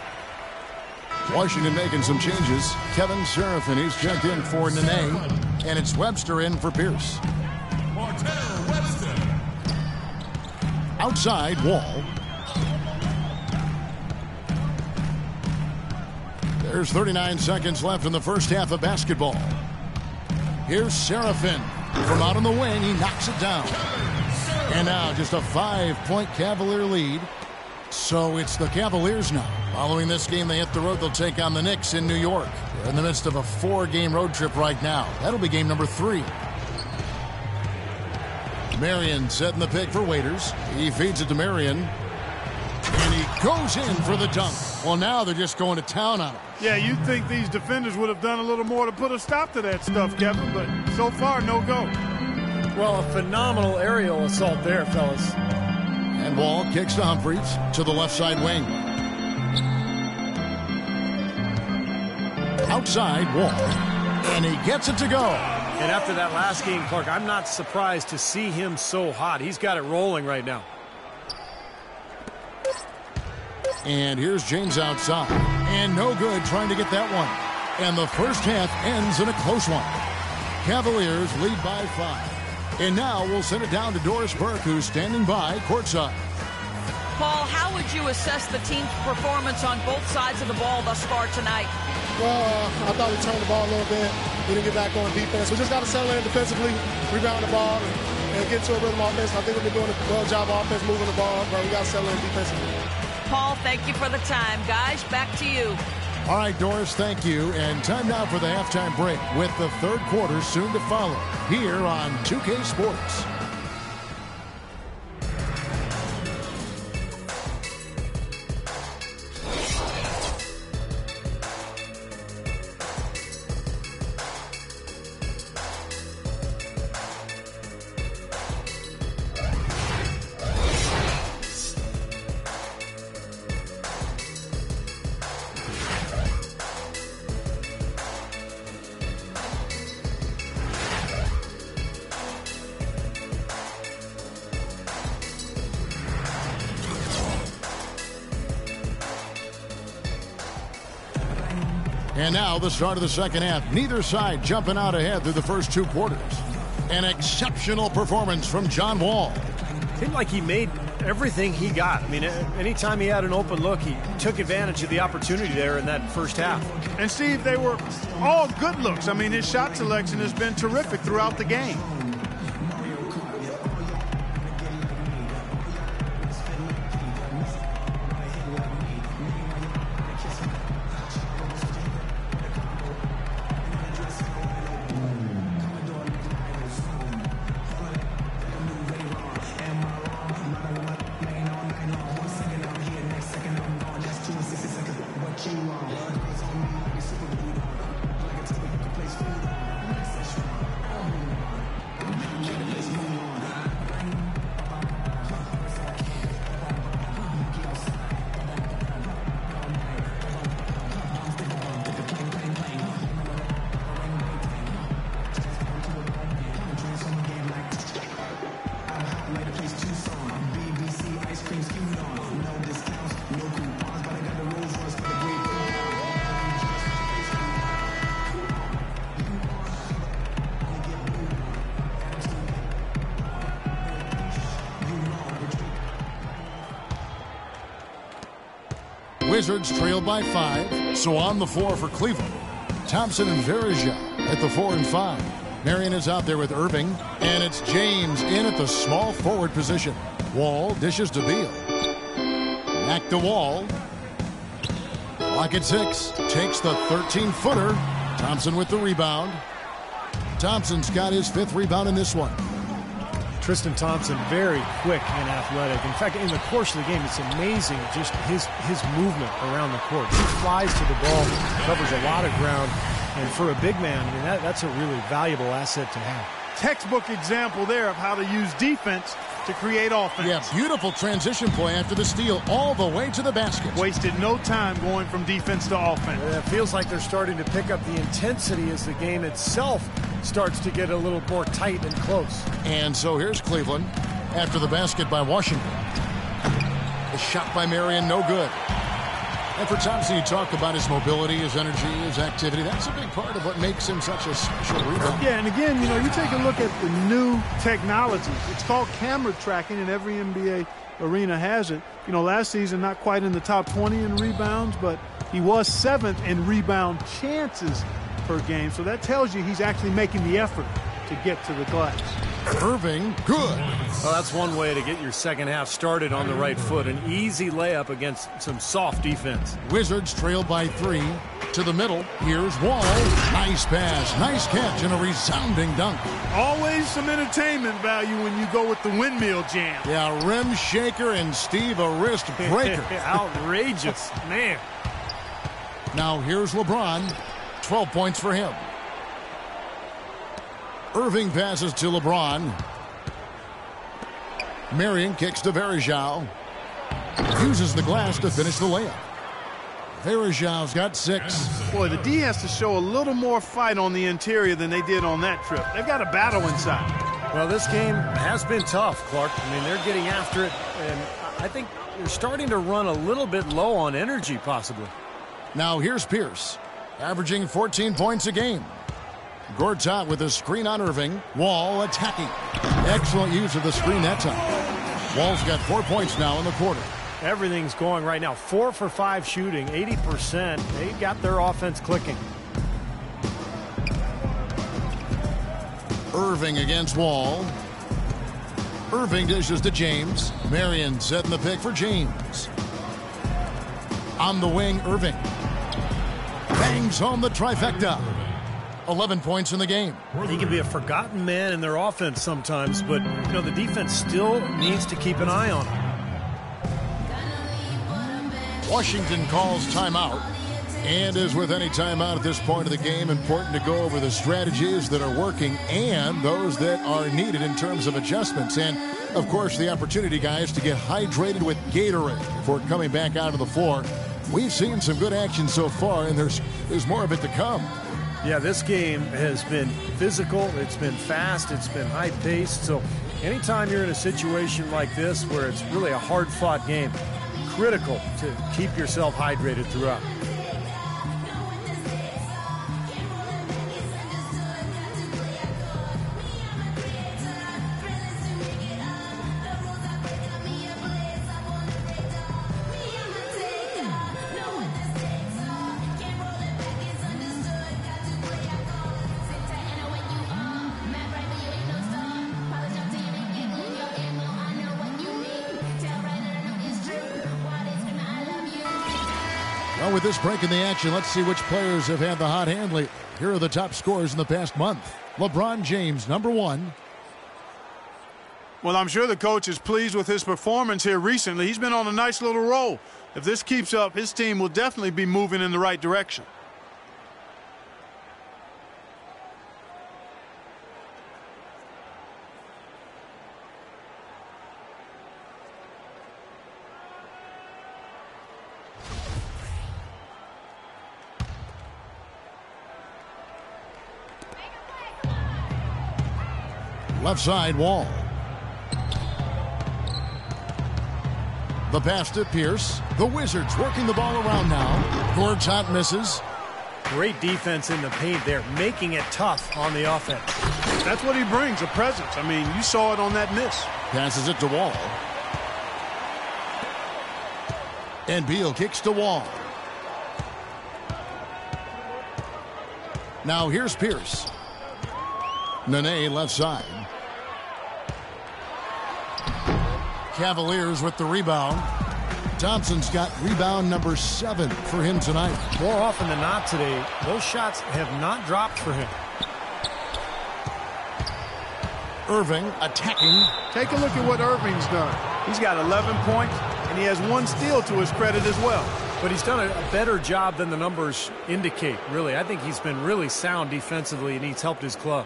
Washington making some changes. Kevin Serafin, he's checked in for Nene, and it's Webster in for Pierce. Outside, Wall. There's 39 seconds left in the first half of basketball. Here's Serafin. From out on the wing, he knocks it down. And now just a 5-point Cavalier lead. So it's the Cavaliers now. Following this game, they hit the road. They'll take on the Knicks in New York. They're in the midst of a 4-game road trip right now. That'll be game number 3. Marion setting the pick for Waiters. He feeds it to Marion. And he goes in for the dunk. Well, now they're just going to town on him. Yeah, you'd think these defenders would have done a little more to put a stop to that stuff, Kevin, but so far, no go. Well, a phenomenal aerial assault there, fellas. And Wall kicks to Humphries to the left side wing. Outside, Wall. And he gets it to go. And after that last game, Clark, I'm not surprised to see him so hot. He's got it rolling right now. And here's James outside. And no good trying to get that one. And the first half ends in a close one. Cavaliers lead by 5. And now we'll send it down to Doris Burke, who's standing by courtside. Paul, how would you assess the team's performance on both sides of the ball thus far tonight? Well, I thought we turned the ball a little bit. We didn't get back on defense. We just got to settle in defensively, rebound the ball, and get to a rhythm offense. I think we've been doing a well job offense, moving the ball, but we got to settle in defensively. Paul, thank you for the time. Guys, back to you. All right, Doris, thank you. And time now for the halftime break with the third quarter soon to follow here on 2K Sports. And now the start of the second half. Neither side jumping out ahead through the first 2 quarters. An exceptional performance from John Wall. Seemed like he made everything he got. I mean, anytime he had an open look, he took advantage of the opportunity there in that first half. And Steve, they were all good looks. I mean, his shot selection has been terrific throughout the game. Wizards trail by 5, so on the floor for Cleveland. Thompson and Verija at the 4 and 5. Marion is out there with Irving, and it's James in at the small forward position. Wall dishes to Beal. Back to Wall. Clock at 6, takes the 13-footer. Thompson with the rebound. Thompson's got his 5th rebound in this one. Tristan Thompson, very quick and athletic. In fact, in the course of the game, it's amazing just his movement around the court. He flies to the ball, covers a lot of ground, and for a big man, I mean, that's a really valuable asset to have. textbook example there of how to use defense to create offense. Yeah, beautiful transition play after the steal all the way to the basket. Wasted no time going from defense to offense. It feels like they're starting to pick up the intensity as the game itself starts to get a little more tight and close. And so here's Cleveland after the basket by Washington. The shot by Marion, no good. And for Thompson, you talk about his mobility, his energy, his activity. That's a big part of what makes him such a special rebounder. Yeah, and again, you know, you take a look at the new technology. It's called camera tracking, and every NBA arena has it. You know, last season, not quite in the top 20 in rebounds, but he was 7th in rebound chances per game. So that tells you he's actually making the effort to get to the glass. Irving, good. Well, that's one way to get your second half started on the right foot. An easy layup against some soft defense. Wizards trail by 3 to the middle. Here's Wall. Nice pass, nice catch, and a resounding dunk. Always some entertainment value when you go with the windmill jam. Yeah, rim shaker and Steve a wrist breaker. Outrageous, man. Now here's LeBron. 12 points for him. Irving passes to LeBron. Marion kicks to Varejao. Uses the glass to finish the layup. Varejao's got 6. Boy, the D has to show a little more fight on the interior than they did on that trip. They've got a battle inside. Well, this game has been tough, Clark. I mean, they're getting after it, and I think they're starting to run a little bit low on energy, possibly. Now here's Pierce, averaging 14 points a game. Gortat with a screen on Irving. Wall attacking. Excellent use of the screen that time. Wall's got 4 points now in the quarter. Everything's going right now. 4 for 5 shooting, 80%. They got their offense clicking. Irving against Wall. Irving dishes to James. Marion setting the pick for James. On the wing, Irving. Bangs home the trifecta. 11 points in the game. He can be a forgotten man in their offense sometimes, but you know the defense still needs to keep an eye on him. Washington calls timeout. And as with any timeout at this point of the game, important to go over the strategies that are working and those that are needed in terms of adjustments. And, of course, the opportunity, guys, to get hydrated with Gatorade before coming back out of the floor. We've seen some good action so far, and there's more of it to come. Yeah, this game has been physical, it's been fast, it's been high-paced. So anytime you're in a situation like this where it's really a hard-fought game, critical to keep yourself hydrated throughout. Well, with this break in the action, let's see which players have had the hot hand lately. Here are the top scorers in the past month. LeBron James, number 1. Well, I'm sure the coach is pleased with his performance here recently. He's been on a nice little roll. If this keeps up, his team will definitely be moving in the right direction. Left side, Wall. The pass to Pierce. The Wizards working the ball around now. Gortat misses. Great defense in the paint there, making it tough on the offense. That's what he brings, a presence. I mean, you saw it on that miss. Passes it to Wall. And Beal kicks to Wall. Now here's Pierce. Nene left side. Cavaliers with the rebound. Thompson's got rebound number 7 for him tonight. More often than not today, those shots have not dropped for him. Irving attacking. Take a look at what Irving's done. He's got 11 points, and he has 1 steal to his credit as well. But he's done a better job than the numbers indicate, really. I think he's been really sound defensively, and he's helped his club.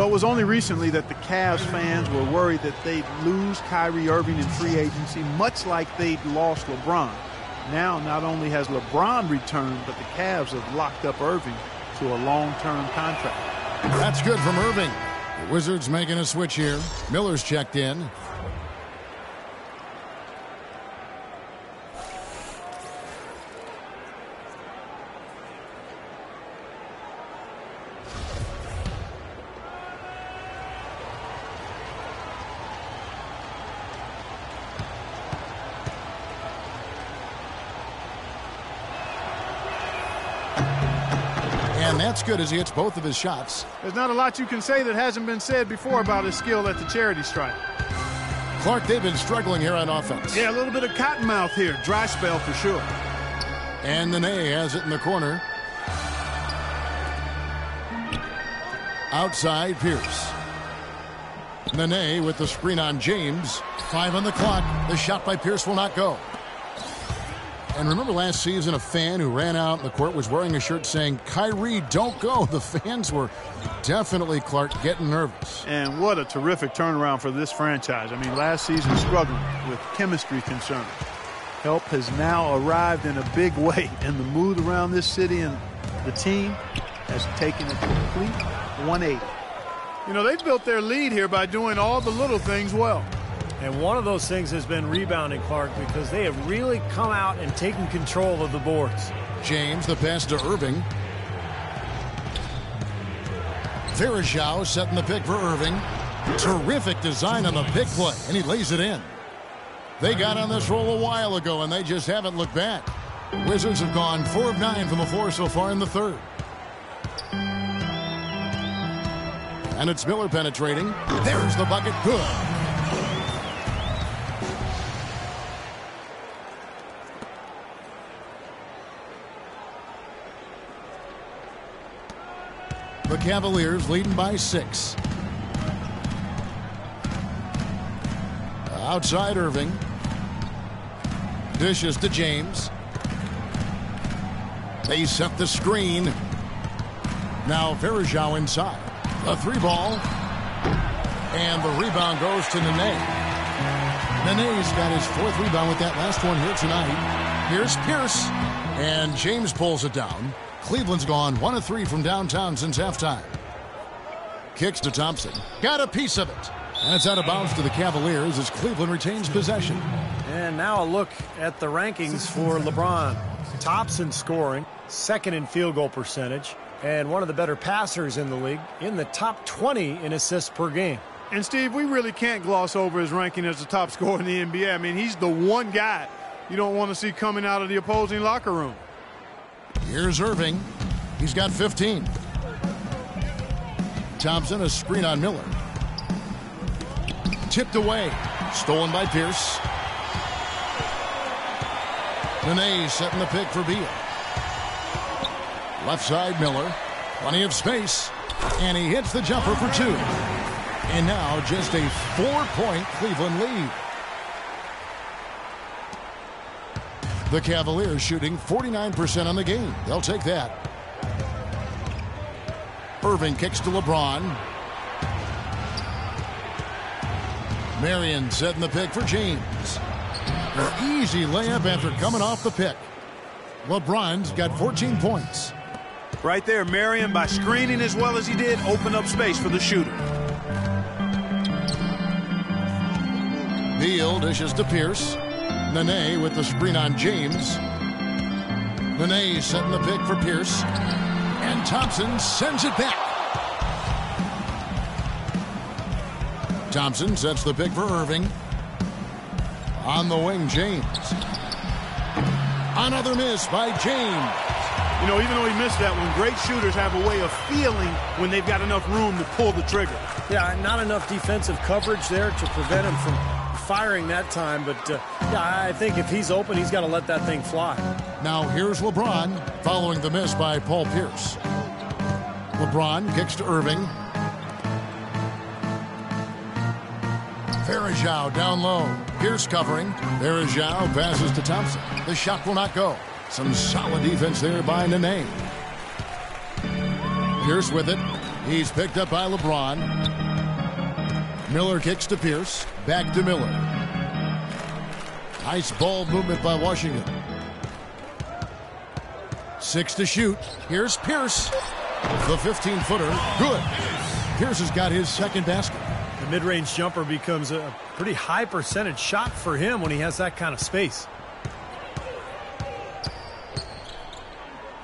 Well, it was only recently that the Cavs fans were worried that they'd lose Kyrie Irving in free agency, much like they'd lost LeBron. Now, not only has LeBron returned, but the Cavs have locked up Irving to a long-term contract. That's good from Irving. The Wizards making a switch here. Miller's checked in. And that's good as he hits both of his shots. There's not a lot you can say that hasn't been said before about his skill at the charity stripe. Clark, they've been struggling here on offense. Yeah, a little bit of cottonmouth here. Dry spell for sure. And Nene has it in the corner. Outside, Pierce. Nene with the screen on James. 5 on the clock. The shot by Pierce will not go. And remember last season, a fan who ran out in the court was wearing a shirt saying, "Kyrie, don't go." The fans were definitely, Clark, getting nervous. And what a terrific turnaround for this franchise. I mean, last season struggling with chemistry concerns. Help has now arrived in a big way, and the mood around this city and the team has taken a complete 180. You know, they've built their lead here by doing all the little things well. And one of those things has been rebounding, Clark, because they have really come out and taken control of the boards. James, the pass to Irving. Verajao setting the pick for Irving. Terrific design on the pick play, and he lays it in. They got on this roll a while ago, and they just haven't looked back. Wizards have gone 4 of 9 from the floor so far in the third. And it's Miller penetrating. There's the bucket. Good. The Cavaliers leading by 6. Outside Irving. Dishes to James. They set the screen. Now Verajao inside. A 3-ball. And the rebound goes to Nene. Nene's got his 4th rebound with that last one here tonight. Here's Pierce. And James pulls it down. Cleveland's gone 1 of 3 from downtown since halftime. Kicks to Thompson. Got a piece of it. And it's out of bounds to the Cavaliers as Cleveland retains possession. And now a look at the rankings for LeBron. Tops in scoring, 2nd in field goal percentage, and one of the better passers in the league, in the top 20 in assists per game. And, Steve, we really can't gloss over his ranking as the top scorer in the NBA. I mean, he's the one guy you don't want to see coming out of the opposing locker room. Here's Irving. He's got 15. Thompson, a screen on Miller. Tipped away. Stolen by Pierce. Nene setting the pick for Beal. Left side, Miller. Plenty of space. And he hits the jumper for 2. And now just a 4-point Cleveland lead. The Cavaliers shooting 49% on the game. They'll take that. Irving kicks to LeBron. Marion setting the pick for James. An easy layup after coming off the pick. LeBron's got 14 points. Right there, Marion, by screening as well as he did, opened up space for the shooter. Beal dishes to Pierce. Nene with the screen on James. Nene setting the pick for Pierce. And Thompson sends it back. Thompson sets the pick for Irving. On the wing, James. Another miss by James. You know, even though he missed that one, great shooters have a way of feeling when they've got enough room to pull the trigger. Yeah, not enough defensive coverage there to prevent him from firing that time. But, yeah, I think if he's open, he's got to let that thing fly. Now here's LeBron following the miss by Paul Pierce. LeBron kicks to Irving. Verajao down low. Pierce covering. Verajao passes to Thompson. The shot will not go. Some solid defense there by Nene. Pierce with it. He's picked up by LeBron. Miller kicks to Pierce. Back to Miller. Nice ball movement by Washington. 6 to shoot. Here's Pierce. The 15-footer. Good. Pierce has got his second basket. The mid-range jumper becomes a pretty high percentage shot for him when he has that kind of space.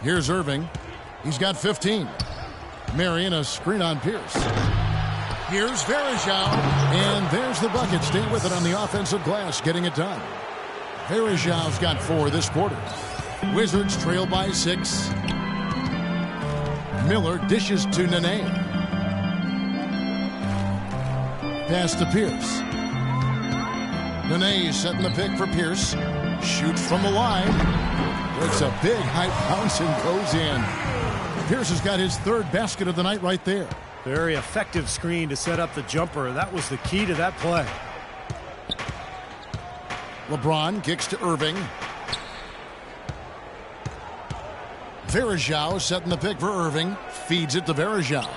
Here's Irving. He's got 15. Marion, a screen on Pierce. Here's Varejao. And there's the bucket. Stay with it on the offensive glass, getting it done. Varejao's got 4 this quarter. Wizards trail by 6. Miller dishes to Nene. Pass to Pierce. Nene setting the pick for Pierce. Shoots from the line. It's a big high bounce and goes in. Pierce has got his 3rd basket of the night right there. Very effective screen to set up the jumper. That was the key to that play. LeBron kicks to Irving. Varejao setting the pick for Irving. Feeds it to Varejao.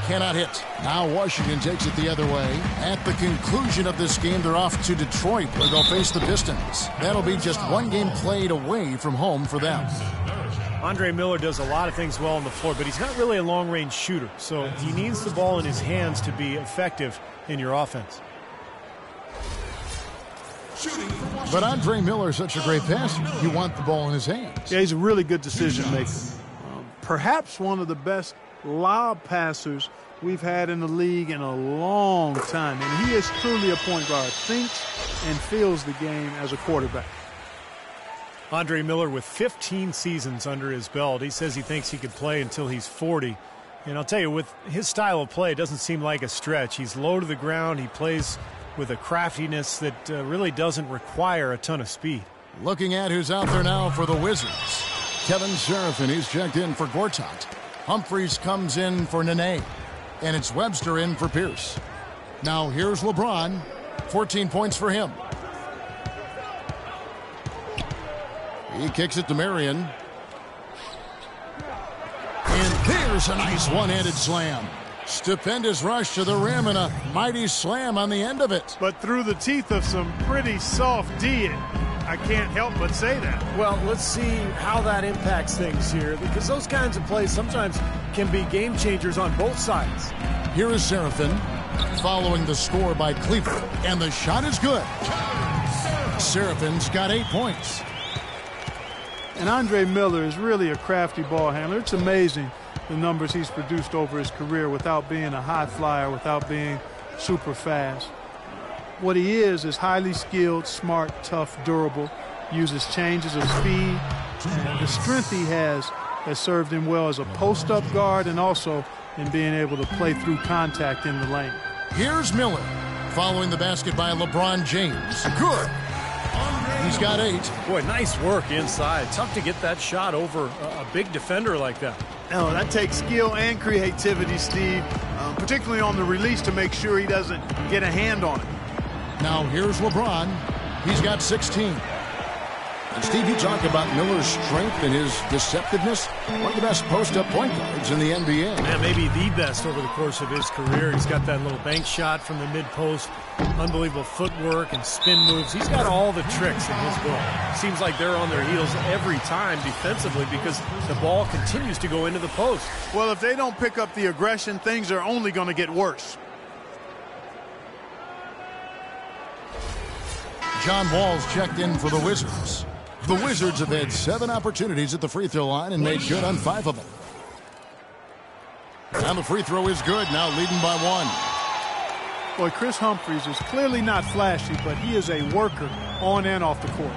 Cannot hit. Now Washington takes it the other way. At the conclusion of this game, they're off to Detroit, where they'll face the Pistons. That'll be just 1 game played away from home for them. Andre Miller does a lot of things well on the floor, but he's not really a long-range shooter, so he needs the ball in his hands to be effective in your offense. But Andre Miller is such a great passer. You want the ball in his hands. Yeah, he's a really good decision maker. Perhaps one of the best lob passers we've had in the league in a long time. And he is truly a point guard. Thinks and feels the game as a quarterback. Andre Miller with 15 seasons under his belt. He says he thinks he could play until he's 40. And I'll tell you, with his style of play, it doesn't seem like a stretch. He's low to the ground. He plays with a craftiness that really doesn't require a ton of speed. Looking at who's out there now for the Wizards. Kevin Seraphin, he's checked in for Gortat. Humphries comes in for Nene. And it's Webster in for Pierce. Now here's LeBron. 14 points for him. He kicks it to Marion. And there's a nice one-handed slam. Stupendous rush to the rim and a mighty slam on the end of it. But through the teeth of some pretty soft D, I can't help but say that. Well, let's see how that impacts things here, because those kinds of plays sometimes can be game changers on both sides. Here is Seraphin following the score by Cleveland, and the shot is good. Seraphin's got 8 points. And Andre Miller is really a crafty ball handler. It's amazing the numbers he's produced over his career without being a high flyer, without being super fast. What he is highly skilled, smart, tough, durable, uses changes of speed. And the strength he has served him well as a post-up guard and also in being able to play through contact in the lane. Here's Miller following the basket by LeBron James. Good. He's got 8. Boy, nice work inside. Tough to get that shot over a big defender like that. No, that takes skill and creativity, Steve, particularly on the release to make sure he doesn't get a hand on it. Now here's LeBron. He's got 16. And Steve, you talk about Miller's strength and his deceptiveness. One of the best post-up point guards in the NBA. Man, maybe the best over the course of his career. He's got that little bank shot from the mid-post. Unbelievable footwork and spin moves. He's got all the tricks in his book. Seems like they're on their heels every time defensively because the ball continues to go into the post. Well, if they don't pick up the aggression, things are only going to get worse. John Wall's checked in for the Wizards. The Wizards have had 7 opportunities at the free throw line and made good on 5 of them. And the free throw is good, now leading by 1. Boy, Chris Humphries is clearly not flashy, but he is a worker on and off the court.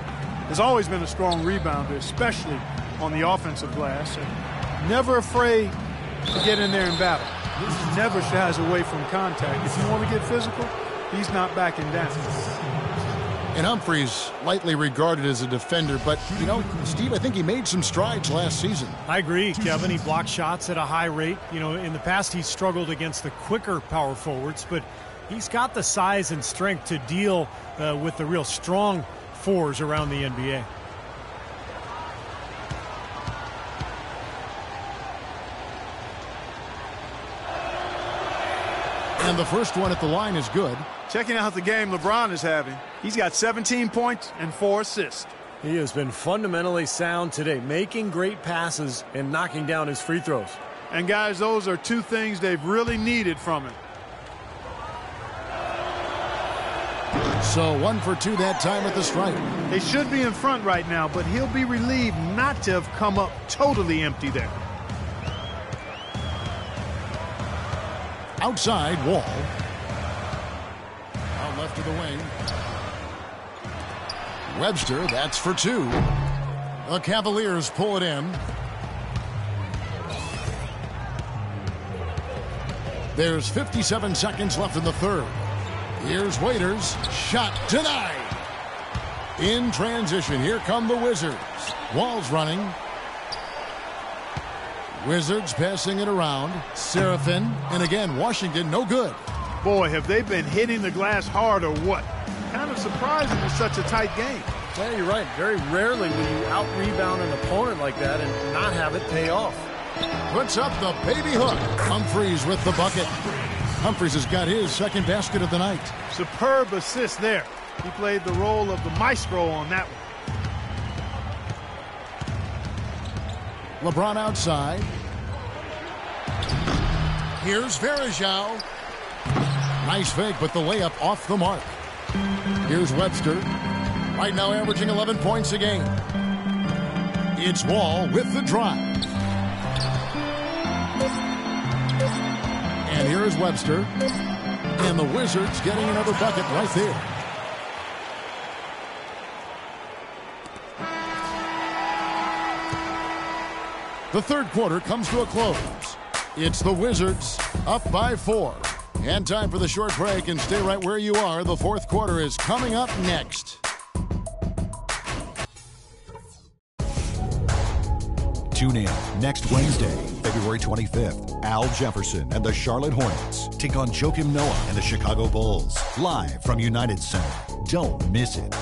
Has always been a strong rebounder, especially on the offensive glass. And never afraid to get in there and battle. Never shies away from contact. If you want to get physical, he's not backing down. And Humphries, lightly regarded as a defender, but, you know, Steve, I think he made some strides last season. I agree, Kevin. He blocked shots at a high rate. You know, in the past he's struggled against the quicker power forwards, but he's got the size and strength to deal with the real strong fours around the NBA. And the first one at the line is good. Checking out the game LeBron is having. He's got 17 points and 4 assists. He has been fundamentally sound today, making great passes and knocking down his free throws. And guys, those are two things they've really needed from him. So 1 for 2 that time at the stripe. They should be in front right now, but he'll be relieved not to have come up totally empty there. Outside, Wall. Out left of the wing. Webster, that's for 2. The Cavaliers pull it in. There's 57 seconds left in the third. Here's Waiters. Shot denied. In transition, here come the Wizards. Wall's running. Wizards passing it around. Seraphin. And again, Washington, no good. Boy, have they been hitting the glass hard or what? Kind of surprising in such a tight game. Yeah, you're right. Very rarely will you out-rebound an opponent like that and not have it pay off. Puts up the baby hook. Humphries with the bucket. Humphries has got his second basket of the night. Superb assist there. He played the role of the maestro on that one. LeBron outside. Here's Varejao. Nice fake, but the layup off the mark. Here's Webster. Right now averaging 11 points a game. It's Wall with the drive. And here is Webster. And the Wizards getting another bucket right there. The third quarter comes to a close. It's the Wizards up by 4. And time for the short break, and stay right where you are. The fourth quarter is coming up next. Tune in next Wednesday, February 25th. Al Jefferson and the Charlotte Hornets take on Joakim Noah and the Chicago Bulls. Live from United Center. Don't miss it.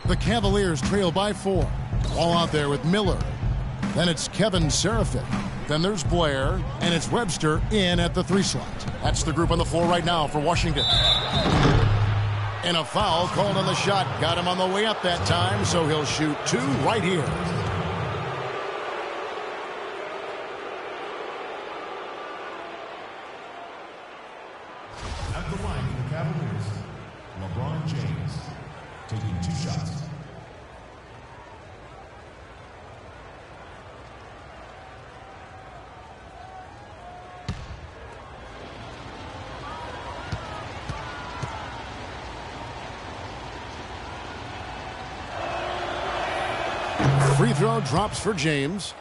The Cavaliers trail by 4. All out there with Miller. Then it's Kevin Seraphin. Then there's Blair. And it's Webster in at the 3 slot. That's the group on the floor right now for Washington. And a foul called on the shot. Got him on the way up that time, so he'll shoot 2 right here. At the line for the Cavaliers, LeBron James taking 2 shots. Free throw drops for James.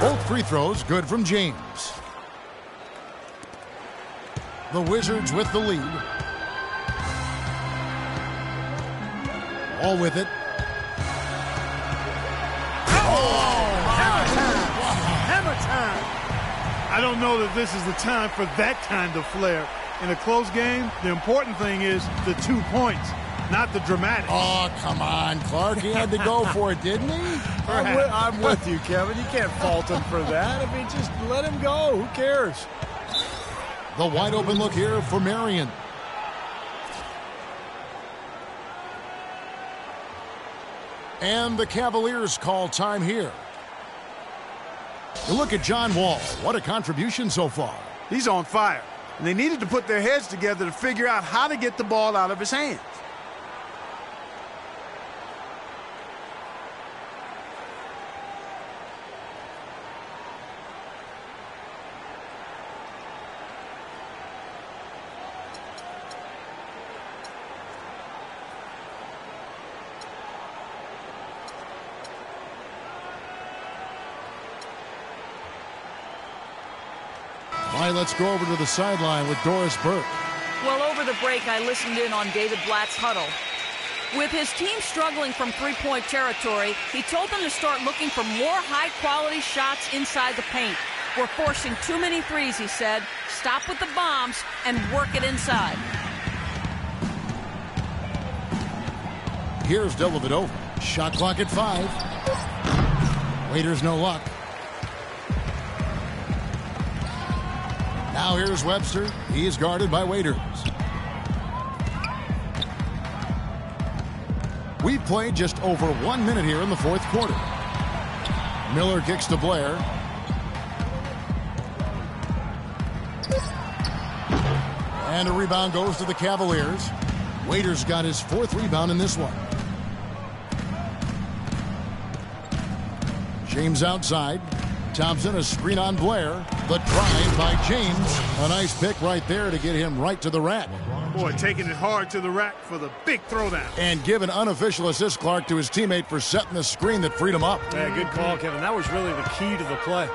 Both free throws good from James. The Wizards with the lead. All with it. Hammer time! I don't know that this is the time for that kind of flair. In a close game, the important thing is the 2 points, not the dramatics. Oh, come on, Clark. He had to go for it, didn't he? I'm with you, Kevin. You can't fault him for that. I mean, just let him go. Who cares? The wide open look here for Marion. And the Cavaliers call time here. And look at John Wall. What a contribution so far. He's on fire. And they needed to put their heads together to figure out how to get the ball out of his hands. All right, let's go over to the sideline with Doris Burke. Well, over the break, I listened in on David Blatt's huddle. With his team struggling from three-point territory, he told them to start looking for more high-quality shots inside the paint. We're forcing too many threes, he said. Stop with the bombs and work it inside. Here's Dellavedova. Shot clock at 5. Waiters no luck. Now here's Webster. He's guarded by Waiters. We've played just over 1 minute here in the fourth quarter. Miller kicks to Blair. And a rebound goes to the Cavaliers. Waiters got his 4th rebound in this one. James outside. Thompson, a screen on Blair. The drive by James. A nice pick right there to get him right to the rack. Boy, taking it hard to the rack for the big throwdown. And give an unofficial assist, Clark, to his teammate for setting the screen that freed him up. Yeah, good call, Kevin. That was really the key to the play.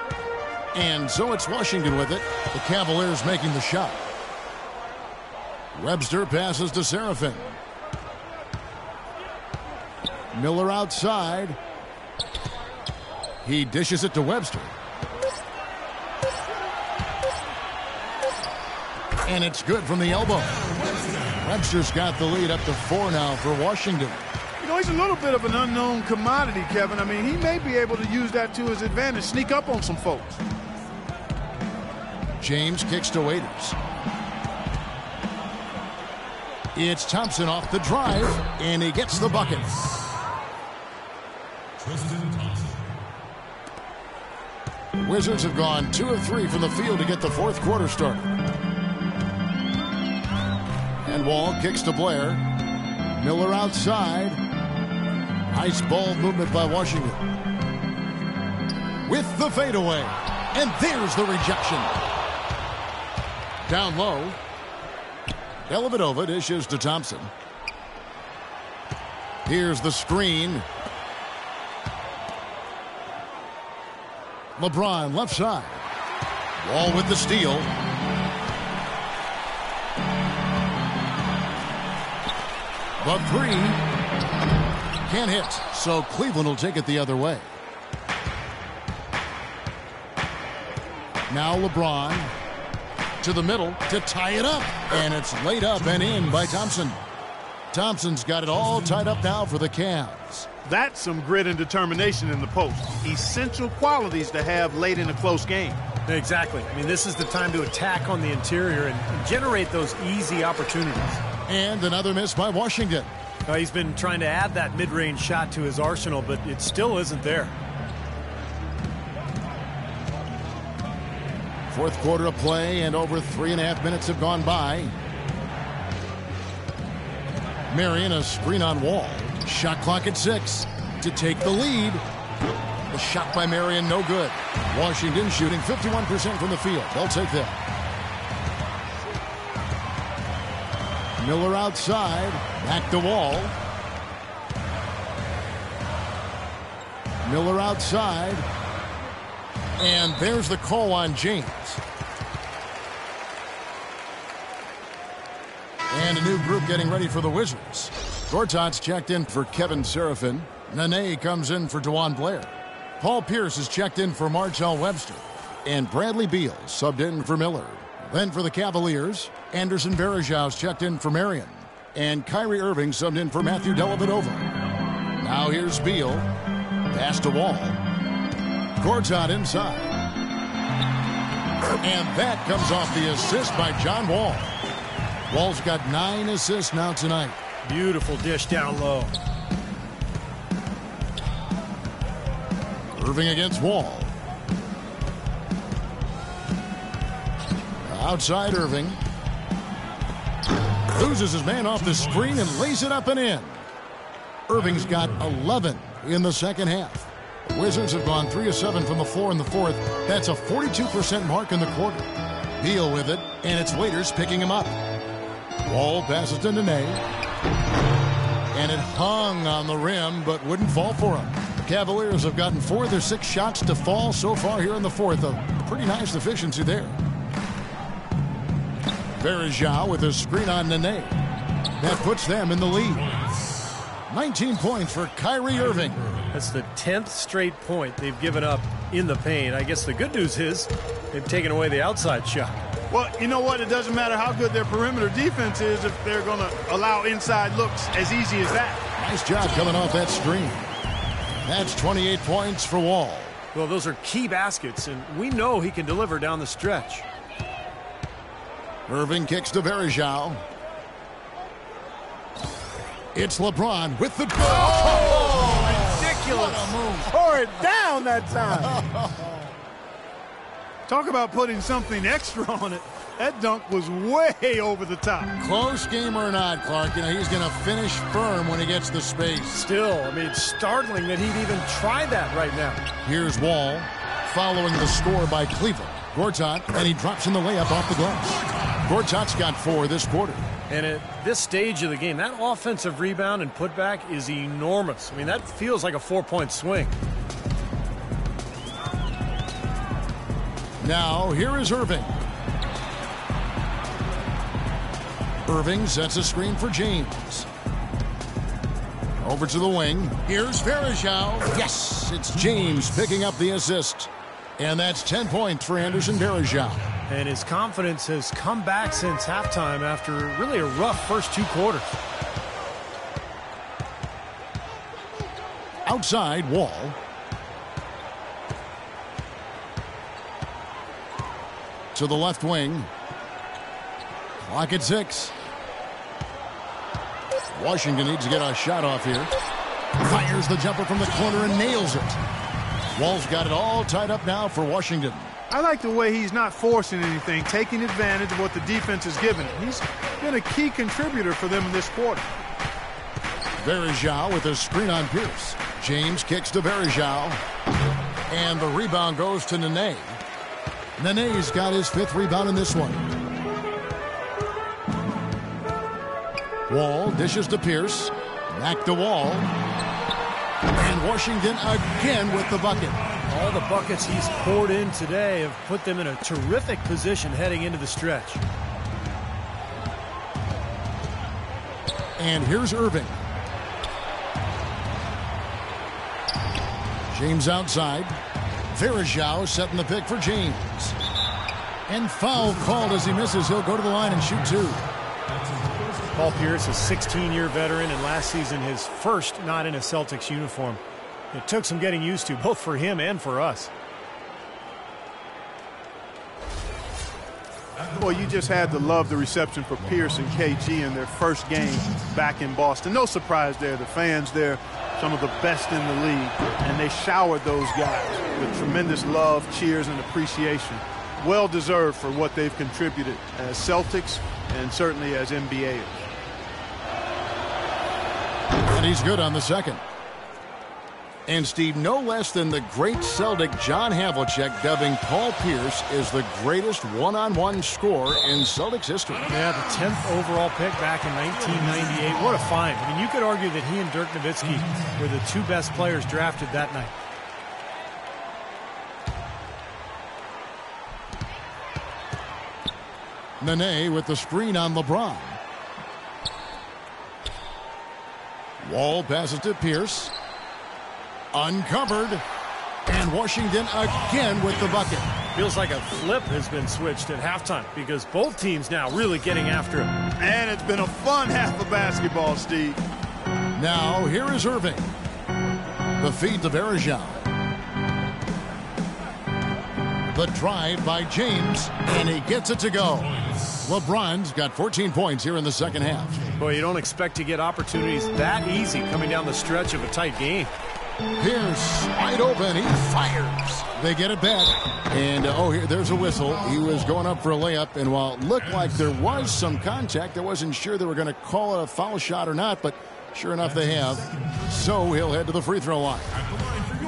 And so it's Washington with it. The Cavaliers making the shot. Webster passes to Serafin. Miller outside. He dishes it to Webster. And it's good from the elbow. Webster's got the lead up to 4 now for Washington. You know, he's a little bit of an unknown commodity, Kevin. I mean, he may be able to use that to his advantage, sneak up on some folks. James kicks to Waiters. It's Thompson off the drive, and he gets the bucket. Wizards have gone 2 of 3 from the field to get the fourth quarter started. And Wall kicks to Blair. Miller outside. Nice ball movement by Washington. With the fadeaway. And there's the rejection. Down low. Dellavedova dishes to Thompson. Here's the screen. LeBron left side. Wall with the steal. The 3 can't hit, so Cleveland will take it the other way. Now LeBron to the middle to tie it up, and it's laid up and in by Thompson. Thompson's got it all tied up now for the Cavs. That's some grit and determination in the post. Essential qualities to have late in a close game. Exactly. I mean, this is the time to attack on the interior and generate those easy opportunities. And another miss by Washington. He's been trying to add that mid-range shot to his arsenal, but it still isn't there. Fourth quarter of play, and over 3.5 minutes have gone by. Marion, a screen on Wall. Shot clock at 6 to take the lead. The shot by Marion, no good. Washington shooting 51% from the field. They'll take that. Miller outside. Back to Wall. Miller outside. And there's the call on James. And a new group getting ready for the Wizards. Gortat's checked in for Kevin Serafin. Nene comes in for DeJuan Blair. Paul Pierce is checked in for Marcel Webster. And Bradley Beal subbed in for Miller. Then for the Cavaliers, Anderson Varejau's checked in for Marion. And Kyrie Irving subbed in for Matthew Dellavedova. Now here's Beal. Pass to Wall. Gortat inside. And that comes off the assist by John Wall. Wall's got 9 assists now tonight. Beautiful dish down low. Irving against Wall. Outside Irving. Loses his man off the screen and lays it up and in. Irving's got 11 in the second half. Wizards have gone 3 of 7 from the floor in the fourth. That's a 42% mark in the quarter. Beal with it, and it's Waiters picking him up. Wall passes to Nene. And it hung on the rim, but wouldn't fall for him. The Cavaliers have gotten 4 of their 6 shots to fall so far here in the fourth. A pretty nice efficiency there. Verjao with a screen on Nene. That puts them in the lead. 19 points for Kyrie Irving. That's the 10th straight point they've given up in the paint. I guess the good news is they've taken away the outside shot. Well, you know what? It doesn't matter how good their perimeter defense is if they're going to allow inside looks as easy as that. Nice job coming off that screen. That's 28 points for Wall. Well, those are key baskets, and we know he can deliver down the stretch. Irving kicks to Verjao. It's LeBron with the goal. Oh, ridiculous. What a move. Pour it down that time. Talk about putting something extra on it. That dunk was way over the top. Close game or not, Clark, he's going to finish firm when he gets the space. Still, it's startling that he'd even try that right now. Here's Wall following the score by Cleveland. Gortat, and he drops in the layup off the glass. Gortat's got 4 this quarter. And at this stage of the game, that offensive rebound and putback is enormous. That feels like a 4-point swing. Now, here is Irving. Irving sets a screen for James. Over to the wing. Here's Verjao. Yes, it's James picking up the assist. And that's 10 points for Anderson Verjao. And his confidence has come back since halftime after really a rough first 2 quarters. Outside, Wall. To the left wing. Clock at 6. Washington needs to get a shot off here. Fires the jumper from the corner and nails it. Wall's got it all tied up now for Washington. I like the way he's not forcing anything, taking advantage of what the defense has given him. He's been a key contributor for them in this quarter. Verjao with a screen on Pierce. James kicks to Verjao. And the rebound goes to Nene. Nene's got his 5th rebound in this one. Wall dishes to Pierce. Back to Wall. And Washington again with the bucket. All the buckets he's poured in today have put them in a terrific position heading into the stretch. And here's Irving. James outside. Verjao setting the pick for James. And foul called as he misses. He'll go to the line and shoot 2. Paul Pierce, a 16-year veteran, and last season his first not in a Celtics uniform. It took some getting used to, both for him and for us. Boy, you just had to love the reception for Pierce and KG in their first game back in Boston. No surprise there. The fans there, some of the best in the league, and they showered those guys with tremendous love, cheers, and appreciation. Well deserved for what they've contributed as Celtics and certainly as NBAers. And he's good on the second. And Steve, no less than the great Celtic John Havlicek dubbing Paul Pierce as the greatest one-on-one scorer in Celtics history. Yeah, the 10th overall pick back in 1998. What a find. You could argue that he and Dirk Nowitzki were the 2 best players drafted that night. Nene with the screen on LeBron. Wall passes to Pierce. Uncovered. And Washington again with the bucket. Feels like a flip has been switched at halftime because both teams now really getting after it. And it's been a fun half of basketball, Steve. Now here is Irving. The feed to Verjao. The drive by James, and he gets it to go. LeBron's got 14 points here in the second half. Boy, you don't expect to get opportunities that easy coming down the stretch of a tight game. Pierce wide open. He fires. They get it back. And, here, there's a whistle. He was going up for a layup, and while it looked like there was some contact, I wasn't sure they were going to call it a foul shot or not, but sure enough they have. So he'll head to the free throw line.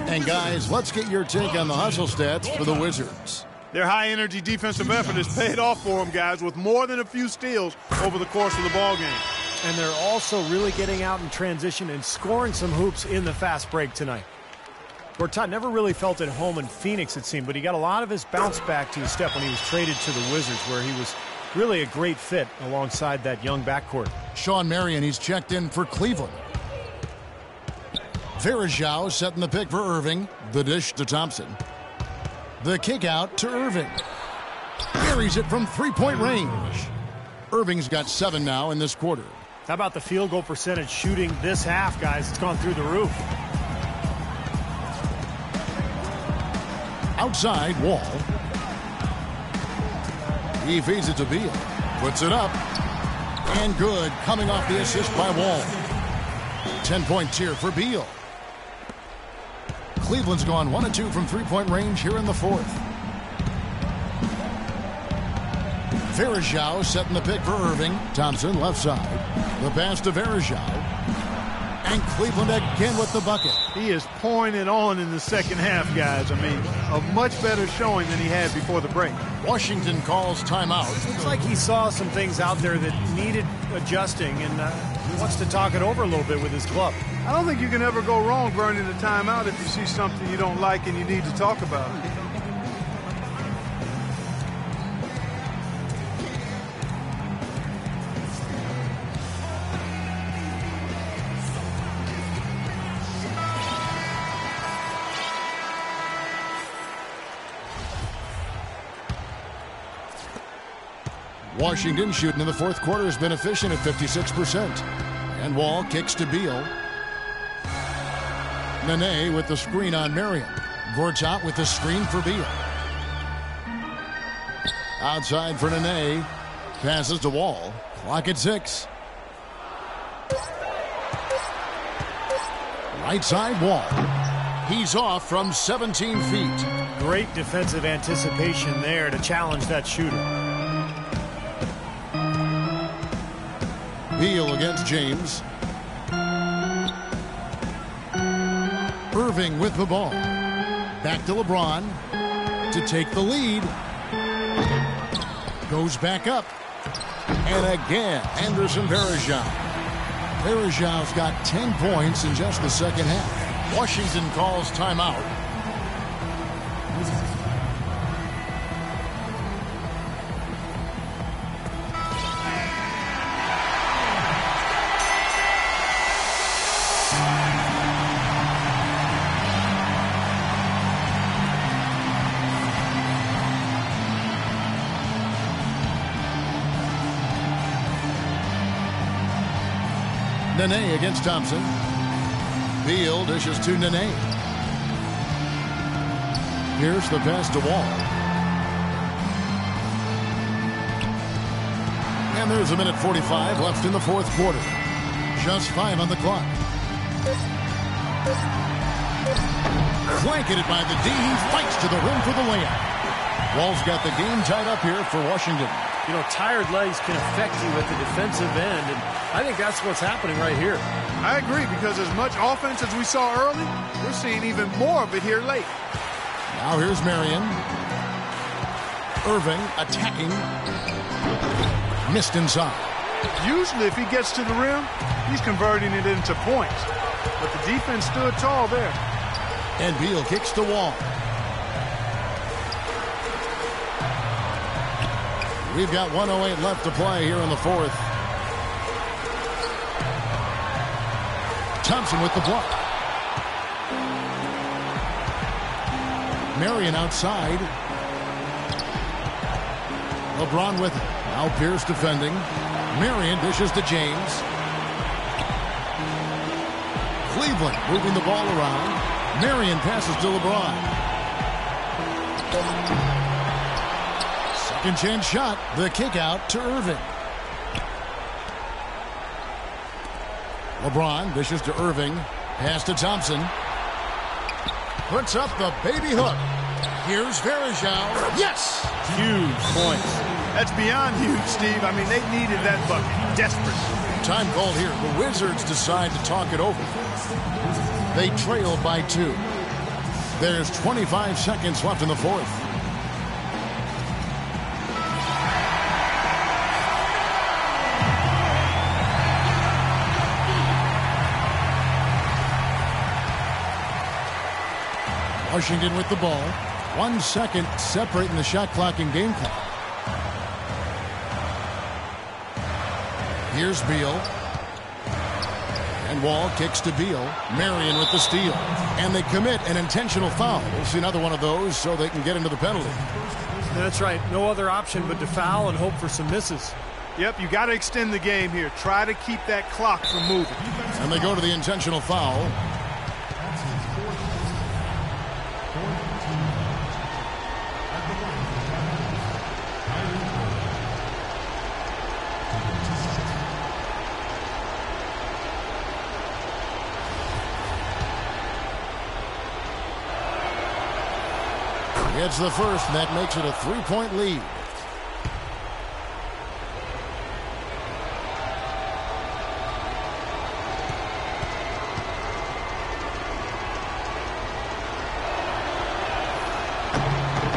And, guys, let's get your take on the hustle stats for the Wizards. Their high-energy defensive effort has paid off for them, guys, with more than a few steals over the course of the ballgame. And they're also really getting out in transition and scoring some hoops in the fast break tonight. Gortat never really felt at home in Phoenix, it seemed, but he got a lot of his bounce back to his step when he was traded to the Wizards, where he was really a great fit alongside that young backcourt. Sean Marion, he's checked in for Cleveland. Varejao setting the pick for Irving. The dish to Thompson. The kick out to Irving. Buries it from three-point range. Irving's got 7 now in this quarter. How about the field goal percentage shooting this half, guys? It's gone through the roof. Outside, Wall. He feeds it to Beal. Puts it up. And good, coming off the assist by Wall. 10-point tier for Beal. Cleveland's gone 1 of 2 from three-point range here in the fourth. Varejao setting the pick for Irving. Thompson left side. The pass to Varejao. And Cleveland again with the bucket. He is pouring it on in the second half, guys. I mean, a much better showing than he had before the break. Washington calls timeout. Looks like he saw some things out there that needed adjusting and wants to talk it over a little bit with his club. I don't think you can ever go wrong burning a timeout if you see something you don't like and you need to talk about it. Washington shooting in the fourth quarter has been efficient at 56%. And Wall kicks to Beal. Nene with the screen on Marion. Gortat with the screen for Beal. Outside for Nene. Passes to Wall. Clock at 6. Right side, Wall. He's off from 17 feet. Great defensive anticipation there to challenge that shooter. Beal against James. Irving with the ball. Back to LeBron to take the lead. Goes back up. And again, Anderson Varejao. Varejao's got 10 points in just the second half. Washington calls timeout. Nene against Thompson. Beal dishes to Nene. Here's the pass to Wall. And there's a minute 45 left in the fourth quarter. Just 5 on the clock. Flanking it by the D. He fights to the rim for the layup. Wall's got the game tied up here for Washington. You know, tired legs can affect you at the defensive end, and I think that's what's happening right here. I agree, because as much offense as we saw early, we're seeing even more of it here late. Now here's Marion. Irving attacking. Missed inside. Usually if he gets to the rim, he's converting it into points. But the defense stood tall there. And Beal kicks the Wall. We've got 1:08 left to play here in the fourth. Thompson with the block. Marion outside. LeBron with it. Now Pierce defending. Marion dishes to James. Cleveland moving the ball around. Marion passes to LeBron. Second chance shot. The kick out to Irving. LeBron dishes to Irving. Pass to Thompson. Puts up the baby hook. Here's Varejao. Yes! Huge points. That's beyond huge, Steve. I mean, they needed that bucket. Desperate. Time called here. The Wizards decide to talk it over. They trail by 2. There's 25 seconds left in the fourth. Washington with the ball. 1 second separating the shot clock and game clock. Here's Beal. And Wall kicks to Beal. Marion with the steal. And they commit an intentional foul. We'll see another one of those so they can get into the penalty. That's right. No other option but to foul and hope for some misses. Yep, you got to extend the game here. Try to keep that clock from moving. And they go to the intentional foul. It's the first, and that makes it a 3-point lead.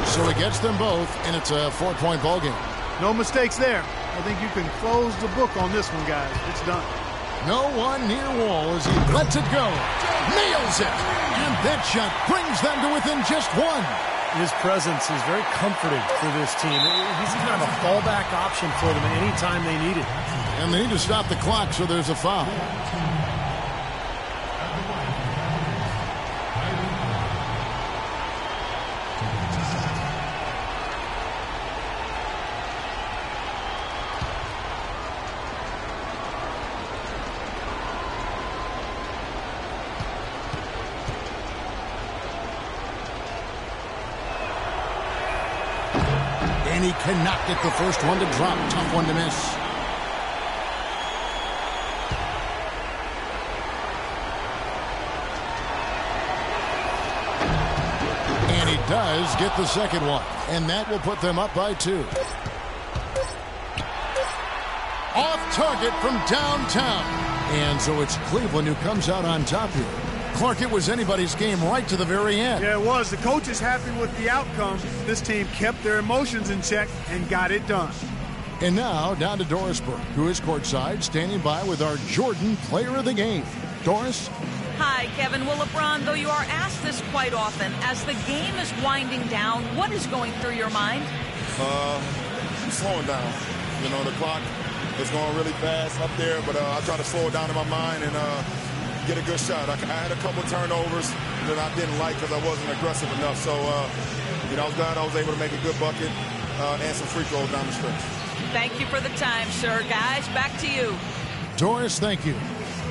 So he gets them both, and it's a 4-point ball game. No mistakes there. I think you can close the book on this one, guys. It's done. No one near Wall as he lets it go. Nails it. And that shot brings them to within just one. His presence is very comforting for this team. He's kind of a fallback option for them anytime they need it. And they need to stop the clock, so there's a foul. And he cannot get the first one to drop. Tough one to miss. And he does get the second one. And that will put them up by 2. Off target from downtown. And so it's Cleveland who comes out on top here. Clark, it was anybody's game right to the very end. Yeah, it was. The coach is happy with the outcome. This team kept their emotions in check and got it done. And now down to Doris Burke, who is courtside, standing by with our Jordan Player of the Game. Doris? Hi, Kevin. Well, LeBron, though you are asked this quite often, as the game is winding down, what is going through your mind? Slowing down. You know, the clock is going really fast up there, but I try to slow it down in my mind and get a good shot. I had a couple turnovers that I didn't like because I wasn't aggressive enough. So, you know, I was glad I was able to make a good bucket and some free throws down the stretch. Thank you for the time, sir. Guys, back to you. Doris, thank you.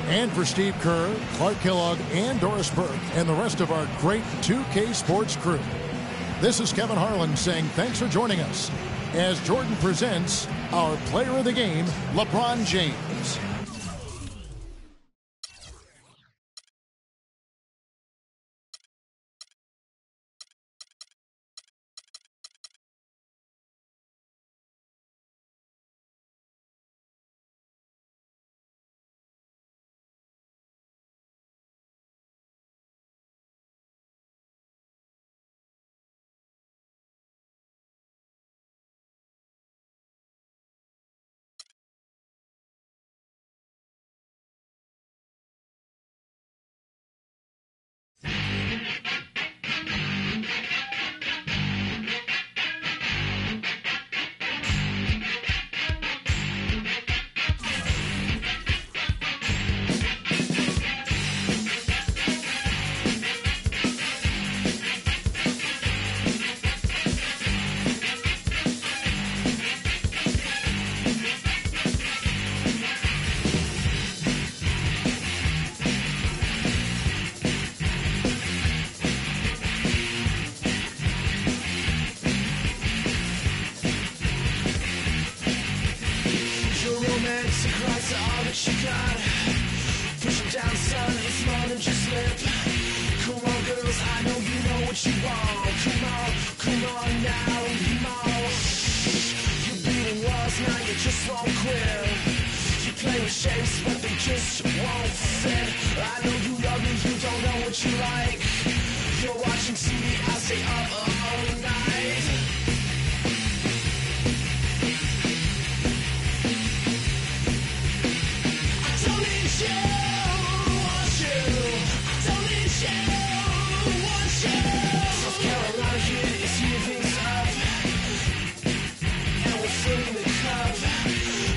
And for Steve Kerr, Clark Kellogg, and Doris Burke, and the rest of our great 2K Sports crew. This is Kevin Harlan saying thanks for joining us as Jordan presents our Player of the Game, LeBron James.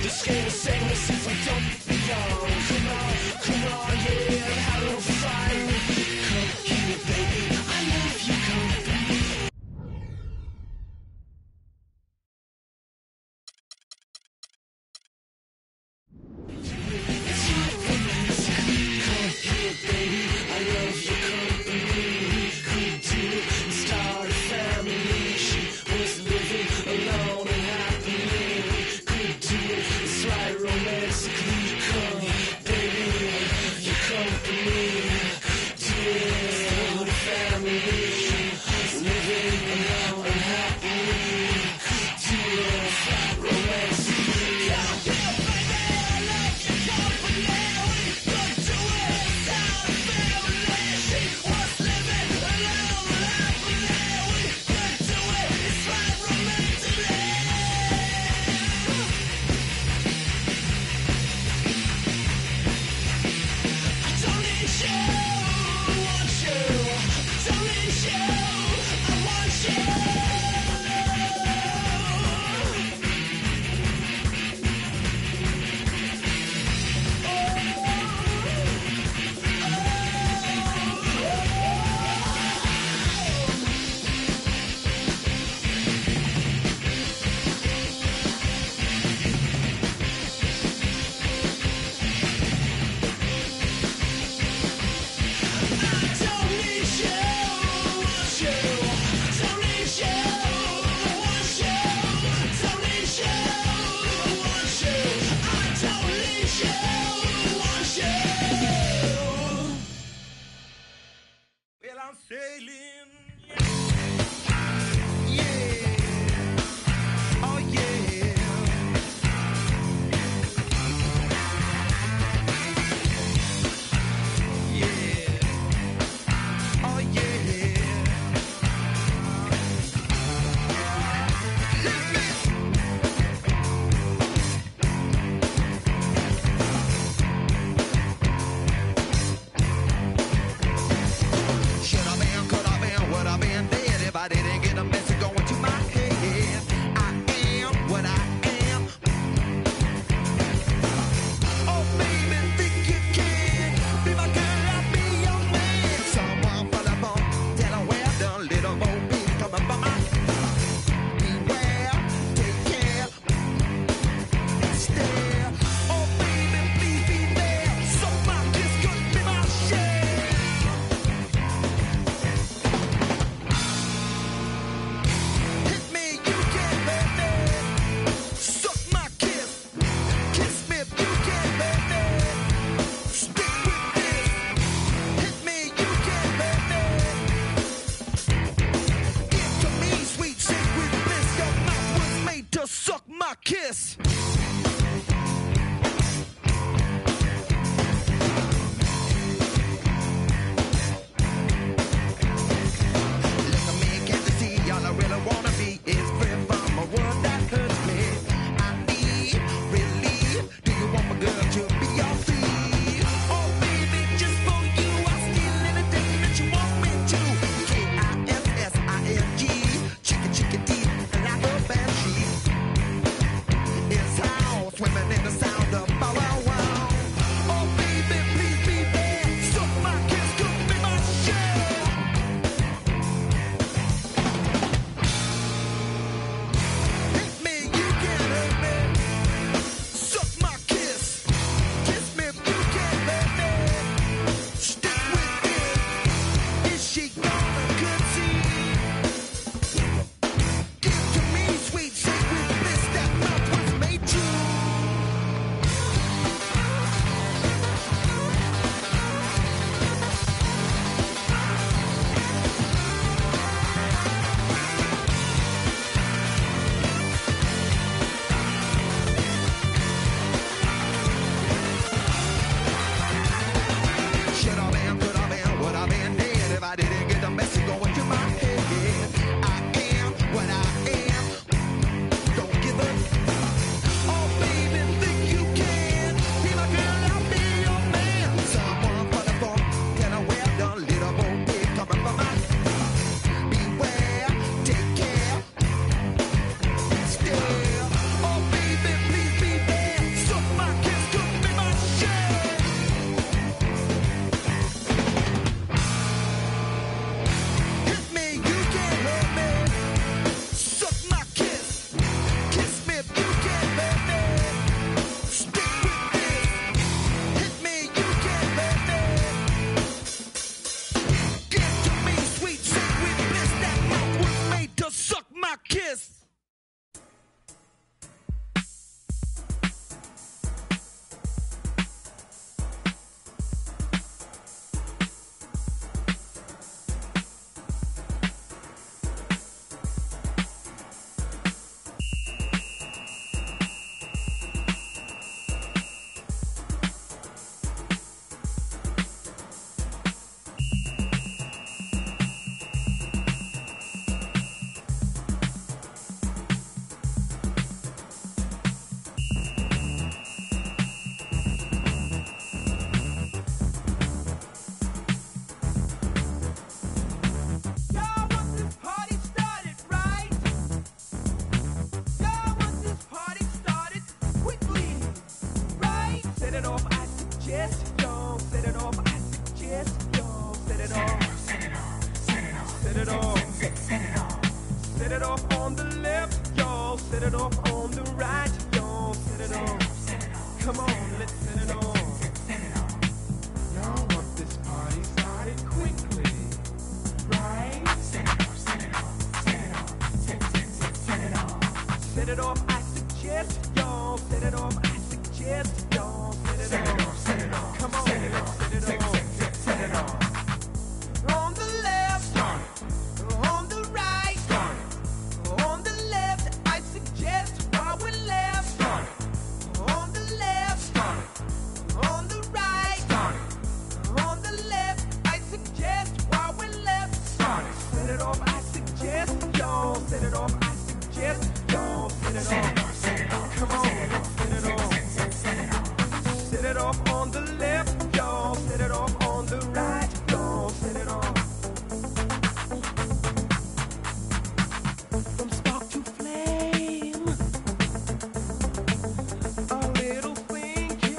This game is sameness if we don't Hit Set it off on the left, y'all. Set it off on the right, y'all. Set it off. Come on, let's set it off. Y'all want this party started quickly, right? Set it off, set it off, set it off, set it off. Set it off, I suggest, y'all. Set it off, I suggest, y'all. Set it off, set it off. Come on, set it off, set it off, set it off. On the left, start. On the right, start. On the left, I suggest while we're left, start. On the left, start. On the right, start. On the left, I suggest while we're left, start. Set it off, I suggest, y'all. Set it off, I suggest, y'all. Set it off, set it off. Come on, set it off. Set it off on the left, y'all. Set it off on the right, y'all. Set it off. From spark to flame, a little thinking,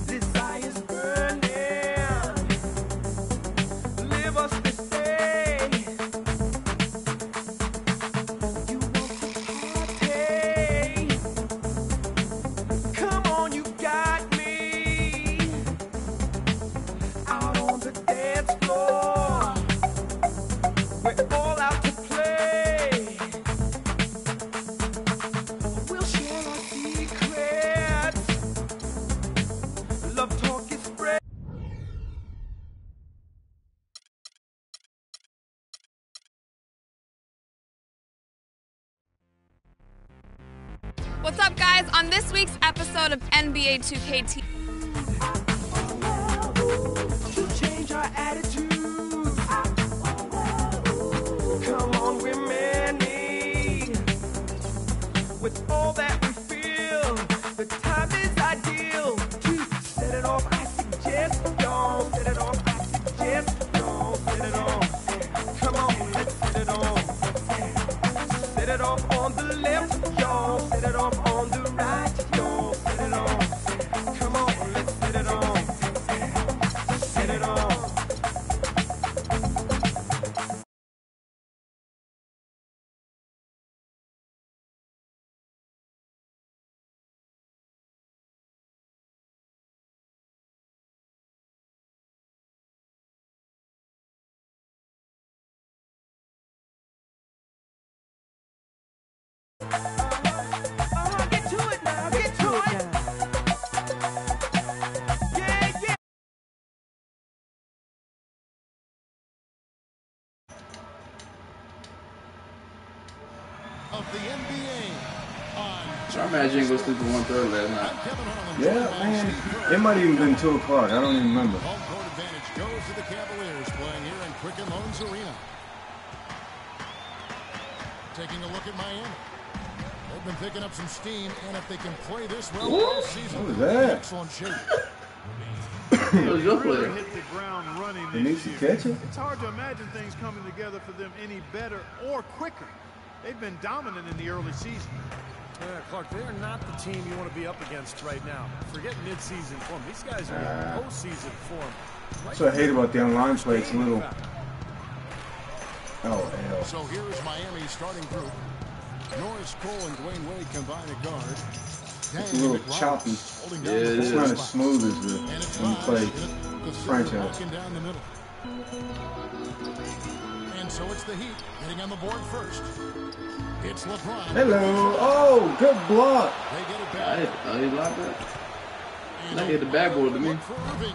desire's burning. Live us this day. You want to party? Come on, you got me. Out on the dance floor, we're all out to play. We'll share our secrets. Love talk is spread. What's up, guys? On this week's episode of NBA 2K To change our attitudes. Come on, we're many. With all that we feel, the time is ideal to set it off. I suggest, y'all. Set it off. I suggest, y'all. Set it off. Come on, let's set it off. Set it off on the left, y'all. Set it off on the right, y'all. Set it off. Come on, let's set it off. Set it off. Get to it now. Get to it. Yeah, yeah. Of the NBA on I imagine you go sleep at 1:30 last night. Yeah, man. It might even been 2 o'clock. I don't even remember. home court advantage goes to the Cavaliers playing here in Quicken Loans Arena. Taking a look at Miami. They've been picking up some steam, and if they can play this well all season, What was that? excellent shape. It was your Really player. hit the ground running He needs this to year. catch it. It's hard to imagine things coming together for them any better or quicker. They've been dominant in the early season. Yeah, Clark, they are not the team you want to be up against right now. Forget midseason form. These guys are in postseason form. That's what I hate about the online play. It's a little. Oh, hell. So here's Miami's starting group. Norris Cole and Dwayne Wade combine a guard. It's a little choppy. Yeah, it It's is. not as smooth as the when you play franchise. Walking down the middle. And so it's the Heat getting on the board first. It's LeBron. Hello. Oh, good block. They get it I back. didn't block that. That hit the backboard to me. Look for Irving.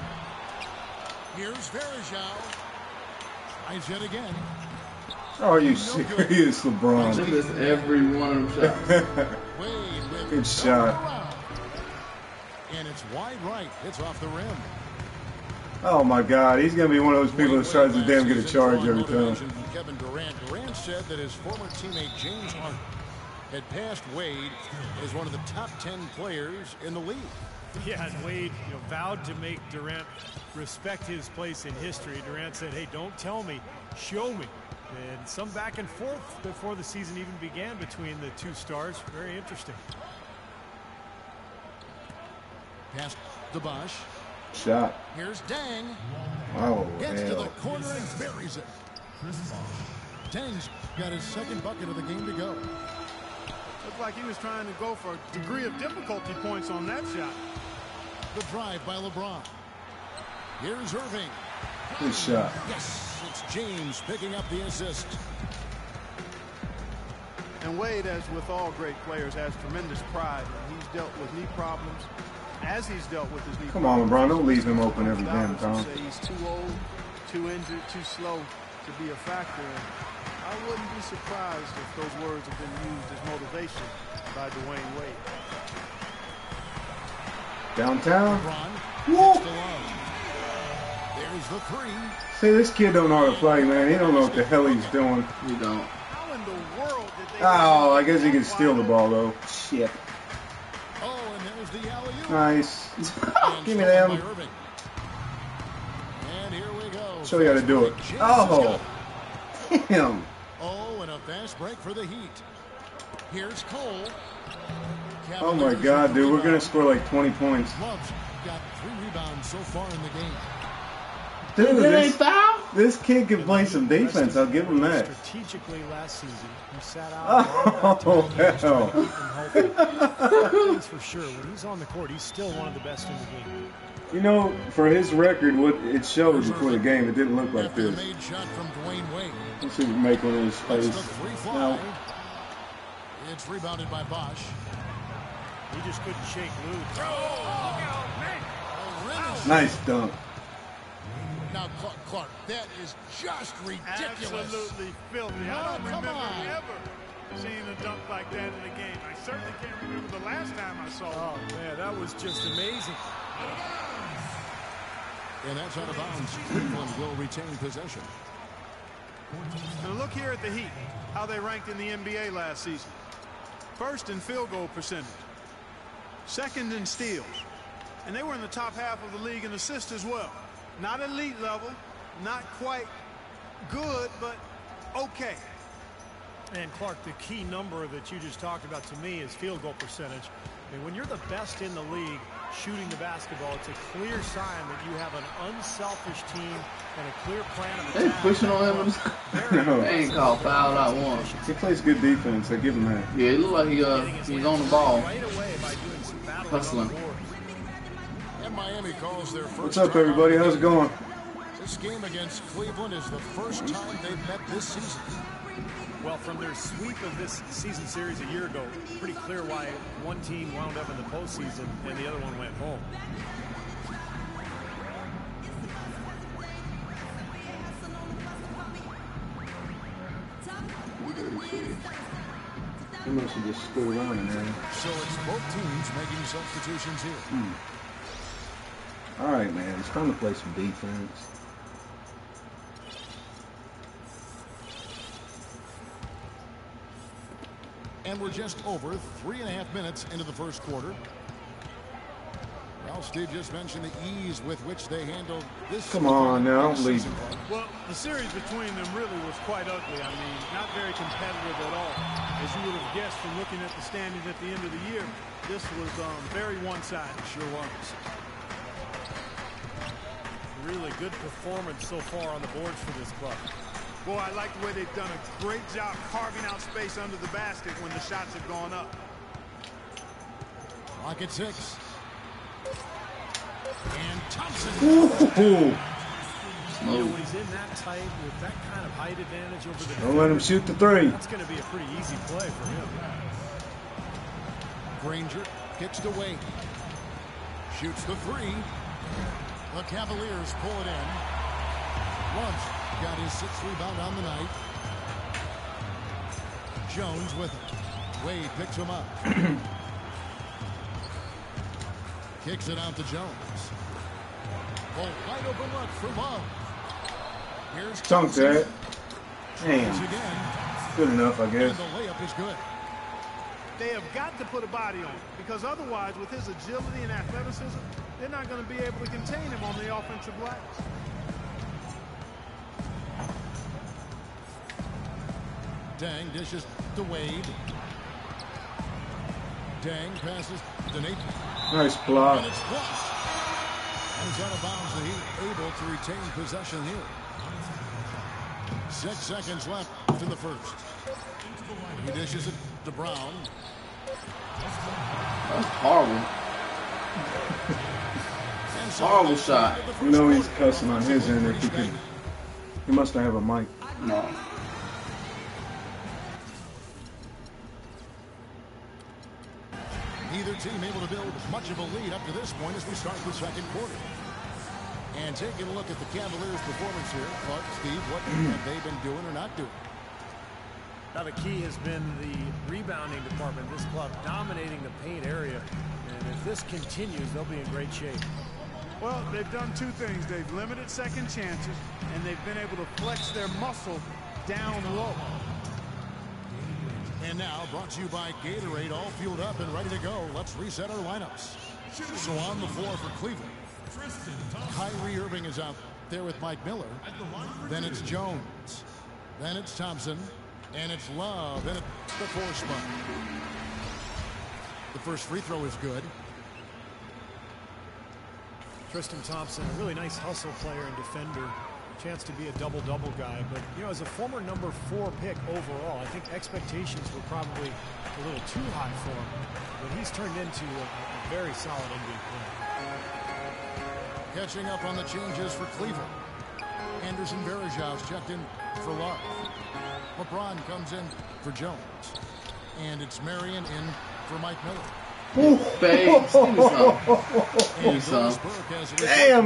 Here's Verjao. Tries yet again. Oh, are you serious, LeBron? They missed every one of them shots. Good shot. And it's wide right. It's off the rim. Oh my God, he's gonna be one of those people that tries to damn get a charge every time. Kevin Durant. Durant said that his former teammate James Harden had passed Wade as one of the top 10 players in the league. Yeah, and Wade, vowed to make Durant respect his place in history. Durant said, "Hey, don't tell me, show me." And some back and forth before the season even began between the two stars. Very interesting. Pass to Bosh. Shot. Here's Dang. Oh, Gets to the hell. corner and buries it. Dang's got his second bucket of the game to go. Looked like he was trying to go for a degree of difficulty points on that shot. The drive by LeBron. Here's Irving. Good shot. Yes, it's James picking up the assist. And Wade, as with all great players, has tremendous pride. He's dealt with knee problems as he's dealt with his knee Come on, LeBron. Don't leave him open every damn time. Say he's too old, too injured, too slow to be a factor. I wouldn't be surprised if those words have been used as motivation by Dwayne Wade. Downtown. Woo! There's the three. See, this kid don't know how to play, man. He don't know what the hell he's doing. He don't. How in the world did they... Oh, I guess he can steal the ball, though. Shit. Oh, and there's the alley-oop. Nice. Give me them. And here we go. Show you how to do it. Oh. Damn. Oh, and a fast break for the Heat. Here's Cole. Oh my God, dude, we're gonna score like 20 points. Love's got 3 rebounds so far in the game. Dude, this kid can play some defense. I'll give him that. Strategically last season, he sat out. Oh, hell. That's for sure. When he's on the court, he's still one of the best in the game. You know, for his record, what it showed before the game, it didn't look like this. Let's see if we can make one of his face. No. It's rebounded by Bosch. He just couldn't shake loose. Nice dunk. Now Clark, that is just ridiculous. Absolutely filthy. I don't remember ever seeing a dunk like that in a game. I certainly can't remember the last time I saw it. Oh, man, that was just amazing. And that's out of bounds. Cleveland will retain possession. Now look here at the Heat, how they ranked in the NBA last season. First in field goal percentage. Second in steals. And they were in the top half of the league in assists as well. Not elite level, not quite good, but okay. And Clark, the key number that you just talked about to me is field goal percentage. And when you're the best in the league shooting the basketball, it's a clear sign that you have an unselfish team and a clear plan of attack. They pushing on him. No. They ain't called foul out one. He plays good defense. I give him that. Yeah, it look like he's on the ball. Hustling. And Miami calls their first. What's up, everybody? How's it going? This game against Cleveland is the first time they've met this season. Well, from their sweep of this season series a year ago, pretty clear why one team wound up in the postseason and the other one went home. He must have just stood around in there. So it's both teams making substitutions here. All right, man. It's time to play some defense. And we're just over 3.5 minutes into the first quarter. Well, Steve just mentioned the ease with which they handled this. Come on now, don't leave. Well, the series between them really was quite ugly. I mean, not very competitive at all. As you would have guessed from looking at the standings at the end of the year, this was very one-sided. Sure was. Really good performance so far on the boards for this club. Boy, I like the way they've done a great job carving out space under the basket when the shots have gone up. Clock at 6. And Thompson. Ooh. You know, when he's in that tight with that kind of height advantage over the Don't let him shoot the three. That's going to be a pretty easy play for him. Granger kicks to Wade. Shoots the 3. The Cavaliers pull it in. Love got his 6th rebound on the night. Jones with it. Wade picks him up. Kicks it out to Jones. Oh, wide open look for Love. Here's Dunk that. Again. Damn. Good enough, I guess. And the layup is good. They have got to put a body on it, because otherwise, with his agility and athleticism, they're not going to be able to contain him on the offensive glass. Dang dishes to Wade. Dang passes to Nate. Nice block. And it's blocked. And it's out of bounds. The Heat able to retain possession here. 6 seconds left in the first. He dishes it to Brown. That's horrible. Horrible shot. You know he's cussing on his end if he could. He must have a mic. No. Neither team able to build much of a lead up to this point as we start the second quarter. And taking a look at the Cavaliers' performance here, Clark, Steve, what have they been doing or not doing? Now the key has been the rebounding department. This club dominating the paint area. And if this continues, they'll be in great shape. Well, they've done two things. They've limited second chances, and they've been able to flex their muscle down low. And now, brought to you by Gatorade, all fueled up and ready to go. Let's reset our lineups. So on the floor for Cleveland, Kyrie Irving is out there with Mike Miller. Then it's Jones. Then it's Thompson. And it's Love. And it's the 4 spot. The first free throw is good. Tristan Thompson, a really nice hustle player and defender. Chance to be a double-double guy. But, you know, as a former number 4 pick overall, I think expectations were probably a little too high for him. But he's turned into a very solid NBA player. Catching up on the changes for Cleveland. Anderson Varejão's checked in for Love. LeBron comes in for Jones. And it's Marion in for Mike Miller. Damn,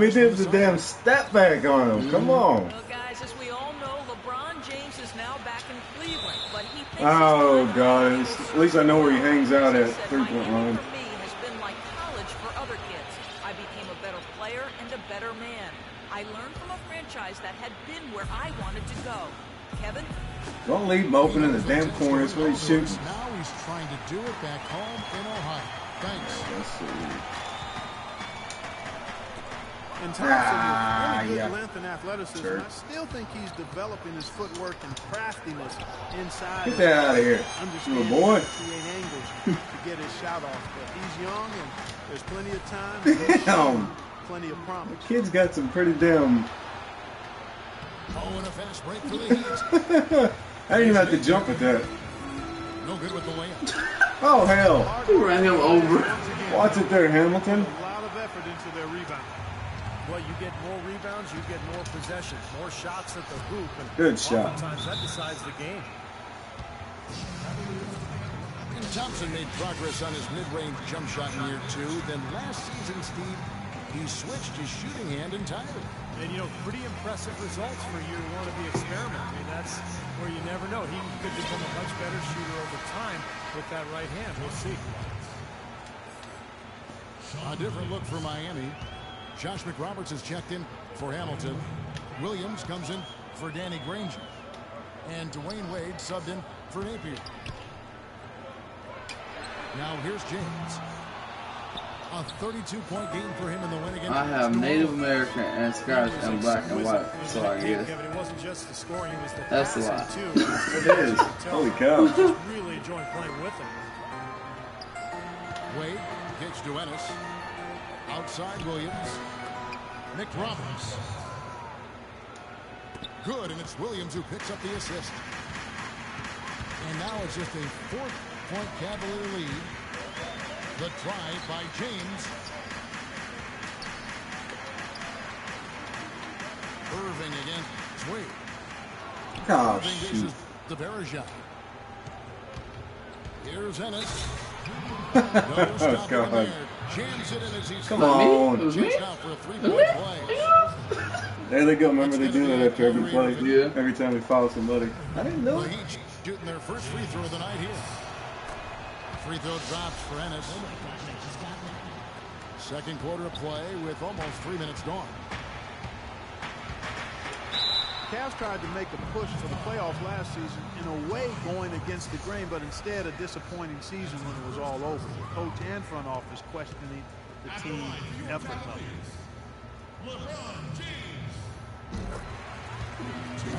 he did the damn step back on him. Come on. Well, guys, as we all know, LeBron James is now back in Cleveland, but he thinks oh, guys. At least I know where he hangs out at 3-point line. for me has been like college for other kids. I became a better player and a better man. I learned from a franchise that had been where I wanted to go. Kevin? Don't leave him open in the damn corner. That's what he's shooting. Now he's trying to do it back home in Ohio. Thanks. And Thompson has really good length and athleticism. I still think he's developing his footwork and craftiness inside. Get that out of here, little boy. Create angles to get his shot off. But he's young and there's plenty of time. Damn. Plenty of promise. The kid's got some pretty damn. Oh, and a fast break for the Heat. I didn't even have to jump at that. No good with the layup. Oh, hell. He ran him over. Watch it there, Hamilton. A lot of effort into their rebound. Well, you get more rebounds, you get more possessions, more shots at the hoop. And good shot. Oftentimes that decides the game. And Thompson made progress on his mid-range jump shot in year 2. Then last season, Steve, he switched his shooting hand entirely. And, you know, pretty impressive results for year 1 of the experiment. I mean, that's where you never know. He could become a much better shooter over time with that right hand. We'll see. A different look for Miami. Josh McRoberts is checked in for Hamilton. Williams comes in for Danny Granger. And Dwayne Wade subbed in for Napier. Now here's James. A 32-point game for him in the win against. I have Native American and Scottish and black and white, so I guess. It wasn't just the scoring, it was the that's a passing lot. too. It is. Holy cow. Just really enjoying playing with him. Wade kicks to Ennis. Outside Williams. Nick Roberts. Good, and it's Williams who picks up the assist. And now it's just a 4-point Cavalier lead. The try by James. Irving against Wade. Oh, Irving dishes to Varejão. Here's Ennis. Oh, God. Jams it in as he's Come on. It was me? out for a 3-point play. There they go. Remember they do that after every play. Yeah. Every time they foul somebody. I didn't know The it. Heat shooting their first free throw of the night here. Free throw drops for Ennis. Second quarter of play with almost 3 minutes gone. Cavs tried to make a push for the playoffs last season, in a way going against the grain, but instead a disappointing season when it was all over. The coach and front office questioning the team effort level. Well,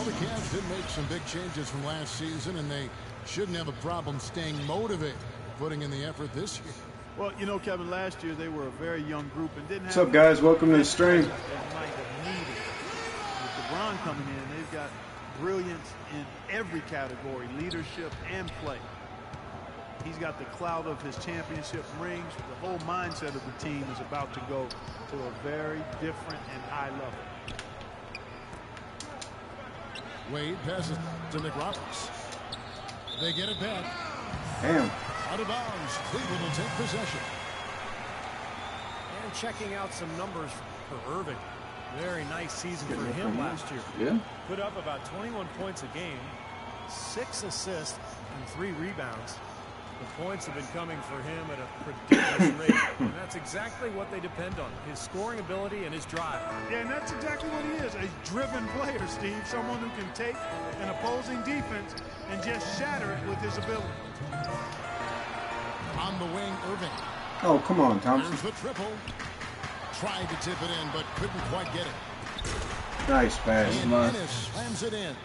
the Cavs did make some big changes from last season, and they shouldn't have a problem staying motivated, putting in the effort this year. Well, you know, Kevin, last year they were a very young group and didn't have... What's up, guys? Welcome to the stream. With LeBron coming in, they've got brilliance in every category, leadership and play. He's got the clout of his championship rings. The whole mindset of the team is about to go to a very different and high level. Wade passes to Nick Roberts. They get it back. Damn. Out of bounds. Cleveland will take possession. And checking out some numbers for Irving. Very nice season for him last year. Yeah. Put up about 21 points a game, 6 assists, and 3 rebounds. The points have been coming for him at a prodigious rate. And that's exactly what they depend on, his scoring ability and his drive. Yeah, and that's exactly what he is, a driven player, Steve. Someone who can take an opposing defense and just shatter it with his ability. On the wing, Irving. Oh, come on, Thompson. There's the triple. Tried to tip it in, but couldn't quite get it. Nice pass. And Ennis slams it in.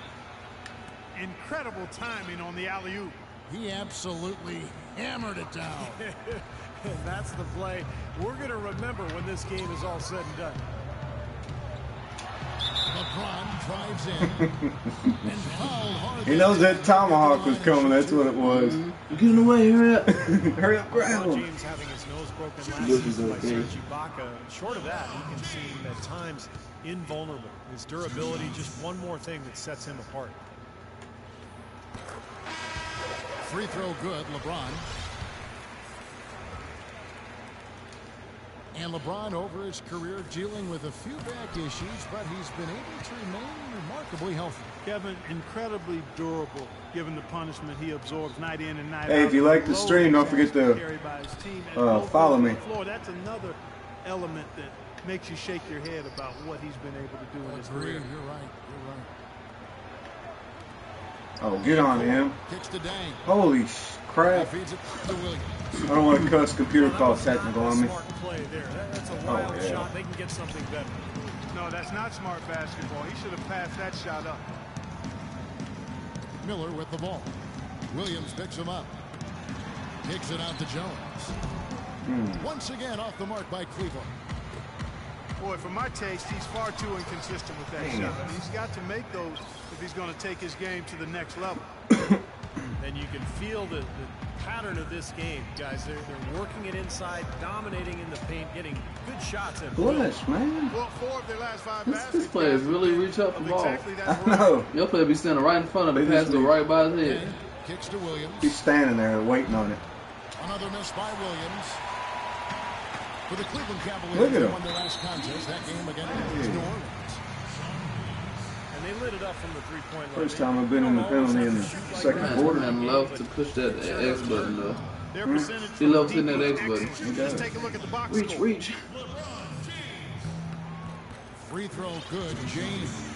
Incredible timing on the alley-oop. He absolutely hammered it down. And that's the play we're going to remember when this game is all said and done. LeBron drives in. And fouled hard. He knows that tomahawk was coming. That's what it was. Get in the way, hurry up. Hurry up, grab him. James having his nose broken last season by Serge Ibaka. Short of that, he can seem at times invulnerable. His durability, just one more thing that sets him apart. Free throw good, LeBron. And LeBron over his career dealing with a few back issues, but he's been able to remain remarkably healthy. Kevin, incredibly durable given the punishment he absorbs night in and night out. Hey, if you like the stream, don't forget to follow me. That's another element that makes you shake your head about what he's been able to do in his career. You're right. You're right. Oh, get on him. Kicks to Dang. Holy crap. Feeds it to Williams. I don't want to cuss computer call technical on me. Smart play there. That's a wild shot. They can get something better. No, that's not smart basketball. He should have passed that shot up. Miller with the ball. Williams picks him up. Kicks it out to Jones. Once again off the mark by Cleveland. Boy, for my taste, he's far too inconsistent with that shot. He's got to make those if he's going to take his game to the next level. And you can feel the pattern of this game, guys. They're working it inside, dominating in the paint, getting good shots at Bush, man. Well, 4 of their last 5 This players really reach up the ball. I know. Your player be standing right in front of him, pass go right by his head. Kicks to Williams. He's standing there waiting on it. Another miss by Williams. For the Cleveland Cavaliers, look at him. Won their last contest, that game against New Orleans. And they lit it up from the three-point line. First time I've been in the penalty in the second quarter. Man love to push that X button though. He loves hitting that X button. He does. Take a look at the box score. Reach. Free throw good, James.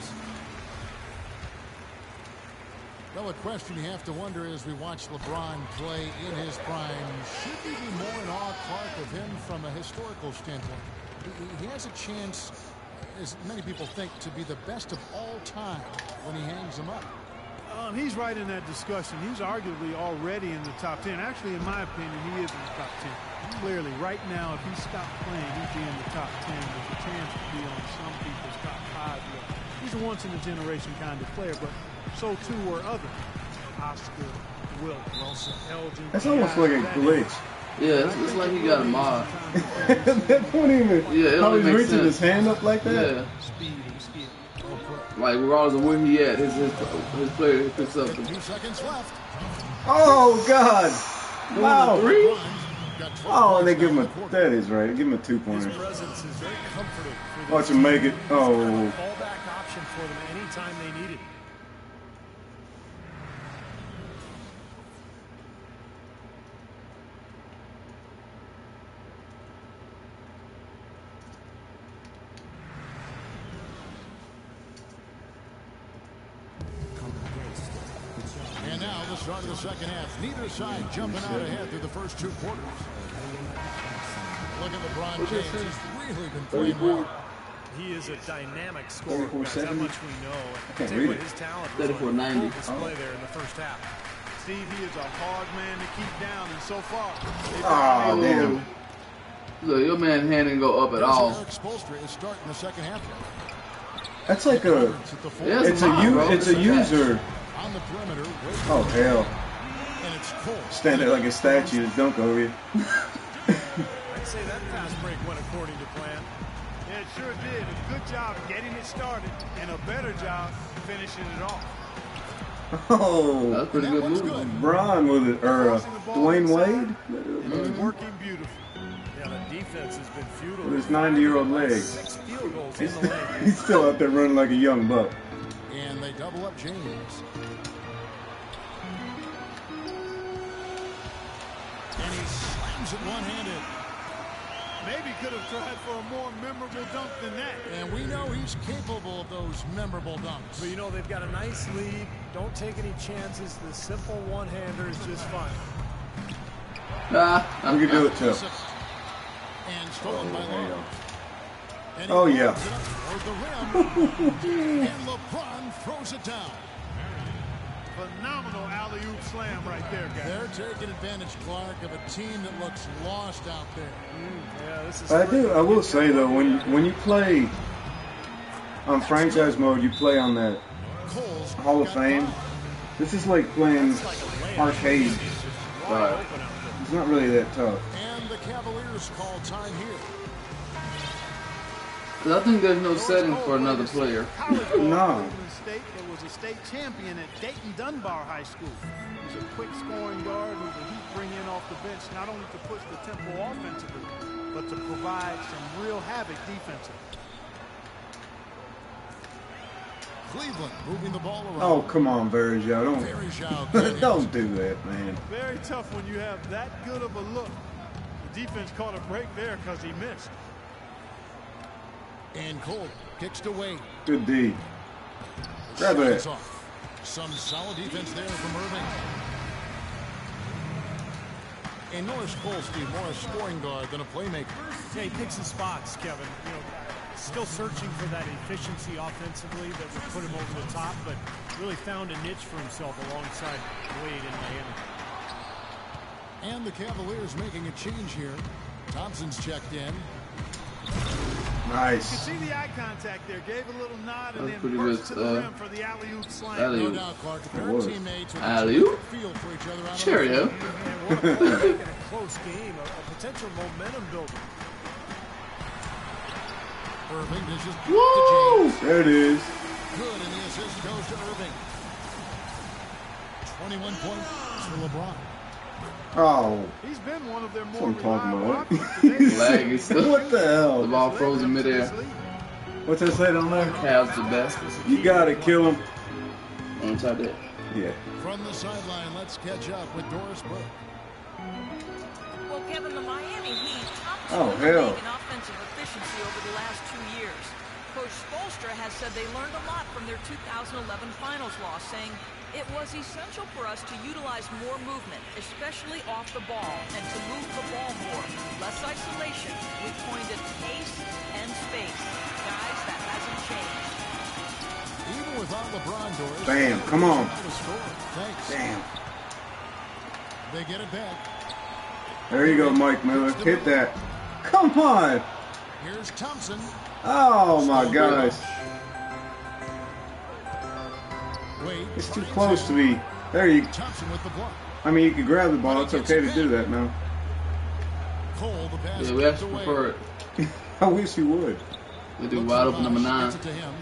Well, a question you have to wonder as we watch LeBron play in his prime, should we be more in awe, Clark, of him from a historical standpoint? He has a chance, as many people think, to be the best of all time when he hangs them up. He's right in that discussion. He's arguably already in the top 10. Actually, in my opinion, he is in the top 10. Clearly, right now, if he stopped playing, he'd be in the top 10. There's a chance to be on some people's top 5 list. He's a once-in-a-generation kind of player, but so too were others. Oscar, Wilt, Wilson, Elgin. That's almost like a glitch. Yeah, it's like he got a mod. That don't even. Yeah, how he's reaching sense. his hand up like that. Yeah. Like regardless of where he at, his player picks up. 2 seconds left. Oh God! Wow. 3. Oh, and they give him a. That is right. Give him a 2-pointer. His presence is very comforting for Watch him make it. Oh. Fallback option for them anytime they need it. And now the start of the second half. Neither side jumping out ahead through the first 2 quarters. Look at LeBron James. He's really been playing well. He is a dynamic scorer. That's how much we know. I can't read it. His talent was on 34-90. display there in the first half. Steve, he is a hard man to keep down, and so far, Oh, damn. Look, your man hand didn't go up at all. Eric Spoelstra is starting the second half. That's like a. It's a user. On the perimeter. Oh hell! And it's Cole. Stand there like a statue to dunk over you. I'd say that fast break went according to plan. Yeah, it sure did. A good job getting it started, and a better job finishing it off. Oh, that's pretty good move. Bron with it, or Dwayne Wade. Working beautiful. Yeah, the defense has been futile. With his 90-year-old legs. 6 field goals in the leg. He's still out there running like a young buck. And they double up James. And he slams it one-handed. Maybe could have tried for a more memorable dunk than that. And we know he's capable of those memorable dunks. But you know, they've got a nice lead. Don't take any chances. The simple one-hander is just fine. I'm gonna do it too. And stolen by Lowe. Oh yeah. And LeBron throws it down. Phenomenal alley-oop slam right there, guys. They're taking advantage, Clark, of a team that looks lost out there. Yeah, this is I will say though, when you play on franchise mode, you play on that Hall of Fame. This is like playing arcade. Right. It's not really that tough. And the Cavaliers call time here. I think there's no setting for another player. No. State that was a state champion at Dayton Dunbar High School. He's a quick scoring guard who the Heat bring in off the bench not only to push the tempo offensively, but to provide some real havoc defensively. Cleveland moving the ball around. Oh, come on, Verjao. Don't do that, man. Very tough when you have that good of a look. The defense caught a break there because he missed. And Cole kicks to Wade. Good D. Grab it. Some solid defense there from Irving. And Norris Cole, Steve, more a scoring guard than a playmaker. Yeah, he picks his spots, Kevin. You know, still searching for that efficiency offensively that would put him over the top, but really found a niche for himself alongside Wade in Miami. And the Cavaliers making a change here. Thompson's checked in. Nice. You can see the eye contact there. Gave a little nod and That's then burst to the rim for the alley-oop slam. No doubt, Clark. The pair of teammates with alley-oop? feel for each other out Cheerio. And what a play making a close game, a potential momentum builder. Irving dishes to Woo! James. There it is. Good, and the assist goes to Irving. 21 points for LeBron. Oh. He's been one of their more reliable offenses. What the hell? The ball froze in midair. What's that say down there? Cavs the best. You gotta kill him. On top of that. Yeah. From the sideline, let's catch up with Doris Burke. Well, Kevin, the Miami Heat topped Oh, the hell. league in offensive efficiency over the last 2 years. Coach Spoelstra has said they learned a lot from their 2011 finals loss, saying it was essential for us to utilize more movement, especially off the ball, and to move the ball more. Less isolation. We coined it pace and space. Guys, that hasn't changed. Even without LeBron, Doris. Bam, come on. Thanks. Damn. They get it back. There you go, Mike Miller. Hit that. Come on. Here's Thompson. Oh, my gosh. Wade. It's too close to me. There you Thompson with the block. I mean, you can grab the ball. It's okay to do that now. Cole, the pass. Yeah, we actually prefer it. I wish you would. We do wide open number 9. Gets it to him.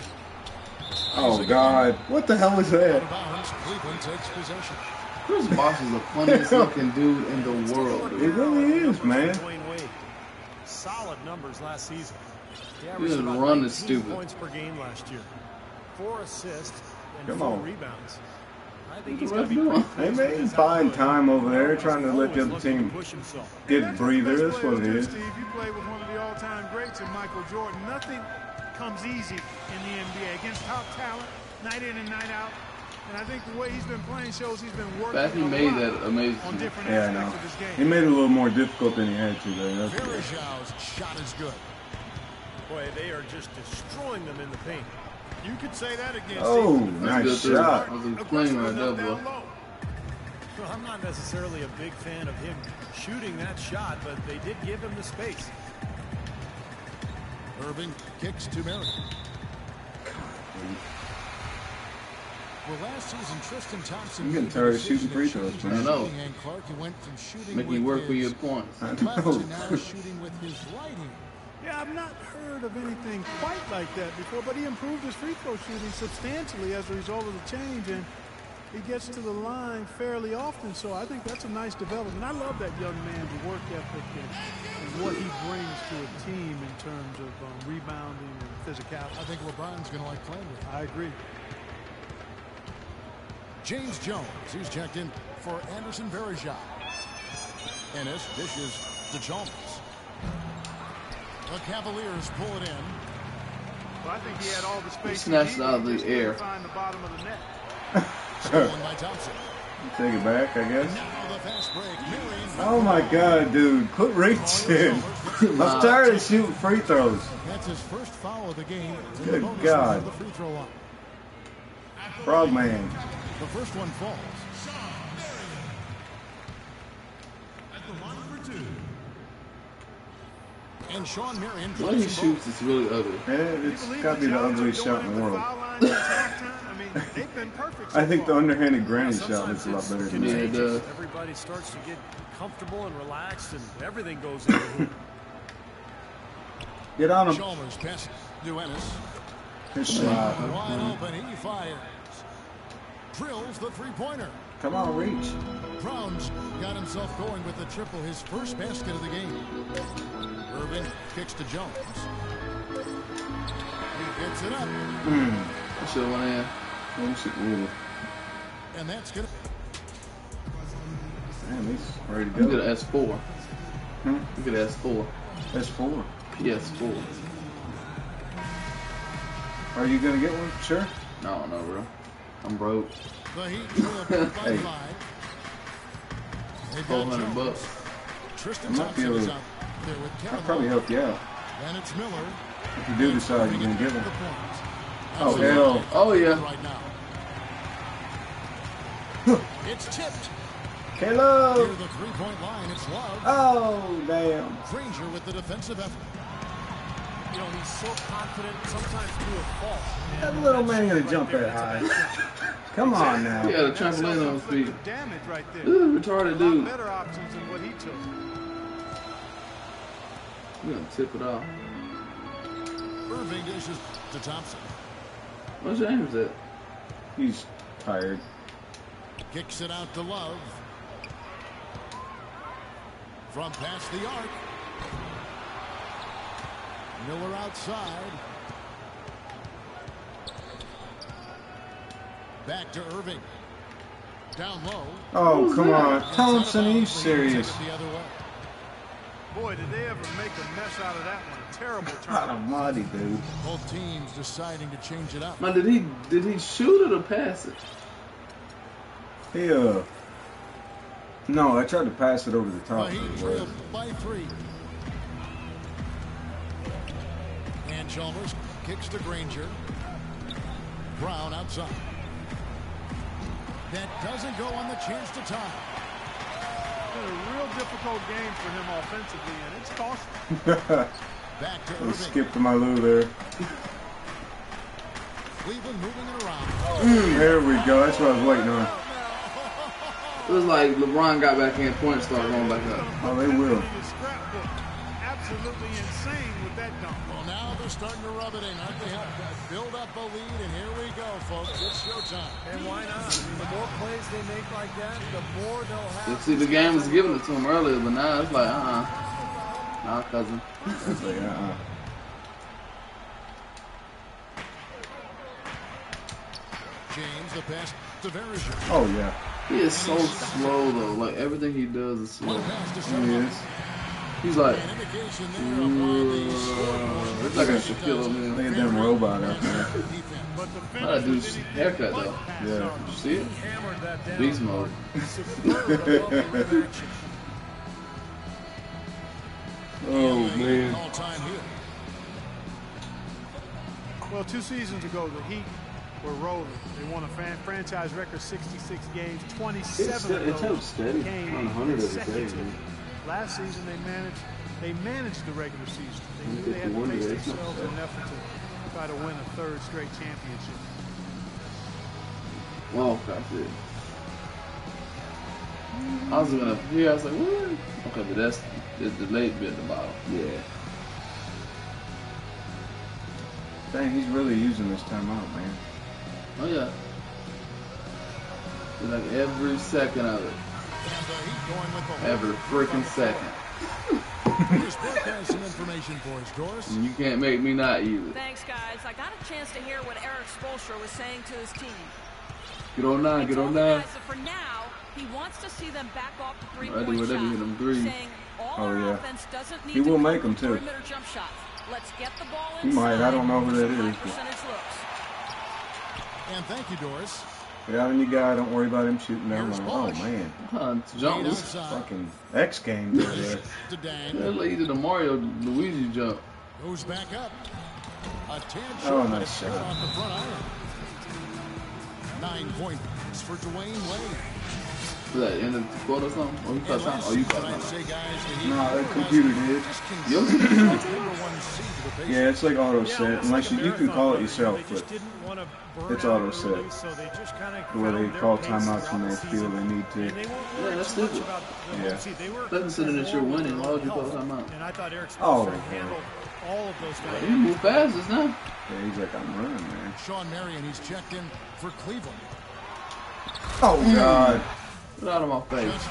Oh, God. What the hell is that? Out of bounds. Cleveland takes possession. Chris Bosh is the funniest looking dude in the world. It really is, man. Dwayne Wade. Solid numbers last season. He He averaged just about run 19 is stupid. points per game last year. 4 assists and Come 4 on. rebounds. I think he's What's going to be doing? pretty Hey, pleased man, with he's his buying output. time over there, trying to let the Always other looking team to push himself. get a breather. That's what it is. Steve, you play with one of the all-time greats in Michael Jordan. Nothing comes easy in the NBA against top talent, night in and night out. And I think the way he's been playing shows he's been working Fact he a made lot that amazing. on different Yeah, I aspects know. of his game. He made it a little more difficult than he had to, though. That's good. Verjau's shot is good. Boy, they are just destroying them in the paint. You could say that again, Oh, Steve. nice Good too. shot. I was playing right there, boy. Well, I'm not necessarily a big fan of him shooting that shot, but they did give him the space. Irving kicks to Merritt. Well, last season, Tristan Thompson. I'm getting tired of shooting free throws, man. I know. And Clark, he went from shooting Make you work for your points. I left to know. now shooting with his right hand. Yeah, I've not heard of anything quite like that before, but he improved his free throw shooting substantially as a result of the change, and he gets to the line fairly often, so I think that's a nice development. I love that young man's work ethic and what he brings to a team in terms of rebounding and physicality. I think LeBron's going to like playing with him. I agree. James Jones, he's checked in for Anderson Varejao. Ennis dishes to Jones. The Cavaliers pull it in. Well, I think he had all the space. He snatched out of the air. Find the bottom of the net. Stolen by Thompson. Take it back, I guess. Now the fast break. Oh my God, dude. Quit reaching. I'm tired of shooting free throws. That's his first foul of the game. Good God. The free throw line. Frogman. The first one falls. And Sean Marion. When he shoots, it's really ugly. Yeah, it's got to be the ugliest shot in the world. I think the underhanded granny shot is a lot better than that. Everybody starts to get comfortable and relaxed, and everything goes in. Get on him. Chalmers passes to Ennis. Good shot. Wide open, he fires. Drills the three-pointer. Come on, reach. Brown's got himself going with the triple, his first basket of the game. Irving kicks to Jones. He gets it up. I should have went in. And that's good. Damn, he's ready to You go. get an S4. You get an S4. S4. PS4. Are you going to get one? Sure. No, bro. I'm broke. The Heat trail by Hey. 5. They've got $400 bucks. Tristan I might be Thompson able is to. out there with I'll Kevin probably Love. help you out. And it's Miller. If you do decide you're going to give The him. points. Oh, hell. Oh, yeah. Right now. It's tipped. Near Caleb. the three-point line, it's Love. Oh, damn. Granger with the defensive effort. You know, he's so confident, sometimes to a fault. That little man going to jump that high. Come on now. He had a trampoline on his feet. Damage right there. Ooh, retarded dude. Better options than what he took. We're going to tip it off. Irving dishes to Thompson. Where's James at? He's tired. Kicks it out to Love. From past the arc. Miller outside. Back to Irving. Down low. Oh, come on. Thompson, are you serious? The other way. Boy, did they ever make a mess out of that one. Terrible God turn. almighty, dude. Both teams deciding to change it up. Man, did he shoot it or pass it? He, no, I tried to pass it over the top. The Heat trailed by 3. And Chalmers kicks to Granger. Brown outside. That doesn't go on the chance to tie. Been a real difficult game for him offensively, and it's costly. Back to I Irving. skipped to my loo there. Cleveland moving it around. There we go. That's what I was waiting on. It was like LeBron got back in, points started going back up. Oh, they will. Absolutely insane with that dunk. Well, now they're starting to rub it in, aren't they? Build up a lead, and here we go, folks. It's showtime. And why not? I mean, the more plays they make like that, the more they'll have. You see, the game was giving it to him earlier, but now it's like, Nah, cousin. It's like, James, the pass to Varejao. Oh, yeah. He is so slow, though. Like, everything he does is slow. He is. He's like, It's like a Shaquille O'Neal. Like a damn robot out there. that dude's haircut, though. Yeah. Did you see it? Beast mode. Oh, man. Well, 2 seasons ago, the Heat were rolling. They won a franchise record 66 games, 27 of those steady. came On 100 every day, consecutive. man. Last season, they managed the regular season. They knew they had to pace themselves in an effort to try to win a third straight championship. Oh, that's it. I was looking up here, I was like, what? Okay, but that's the late bit at the bottom. Yeah. Dang, he's really using this timeout, man. Oh, yeah. It's like every second of it. Every freaking second. Some information for us, Doris. You can't make me not use it. Thanks, guys. I got a chance to hear what Eric Spoelstra was saying to his team. Get on nine, get on nine. For now, he wants to see them back off the three-point Hit them threes. saying all our offense doesn't need he will to make them too. Jump shots. Let's get the ball he might. I don't know who that is. And thank you, Doris. Get out on your guy. Don't worry about him shooting down. Oh man, jump this fucking X game over there. That led to the Mario Luigi jump. Goes back up. A 10 shot. Oh, nice shot. Off the front iron. 9 points for Dwayne Wade. Was that in the quarter or something? Or you caught time? Oh, you caught time. No, the computer did. Yeah, it's like auto set. Unless you can call it yourself, but it's auto set. Where they call timeouts when they feel they need to. Yeah, that's stupid. Yeah. Considering that you're winning, why would you call timeout? Oh, all of those guys. He moved fast just now. Yeah, he's like, I'm running, man. Sean Marion, he's checked in for Cleveland. Oh, God. Get out of my face.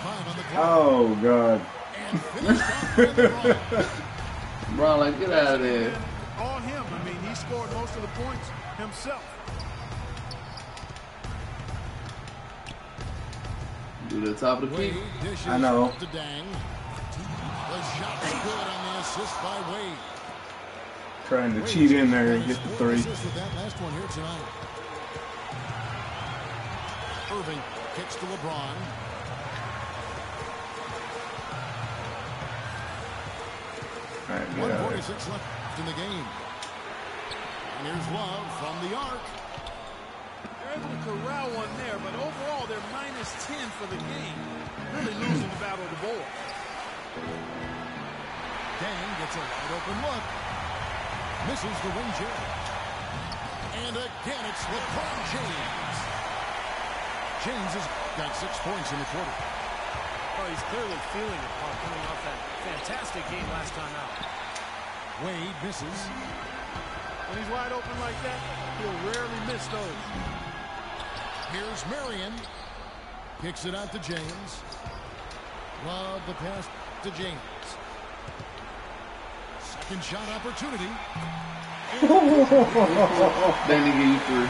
Oh, God. Brown, like, get out of there. All him. I mean, he scored most of the points himself. Do the top of the key. I know. The shot is good on the assist by Wade. Trying to cheat in there and get the three. With that last one here tonight. Irving kicks to LeBron. All right, 1:46 left in the game. And here's Love from the arc. They're able to corral one there, but overall they're -10 for the game. Really losing the battle of the board. Dang gets a wide open look. Misses the rim jam. And again, it's LeBron James. James has got 6 points in the quarter. Oh, he's clearly feeling it while coming off that fantastic game last time out. Wade misses. When he's wide open like that, he'll rarely miss those. Here's Marion. Kicks it out to James. Love the pass to James. Second shot opportunity. Then they give you 3.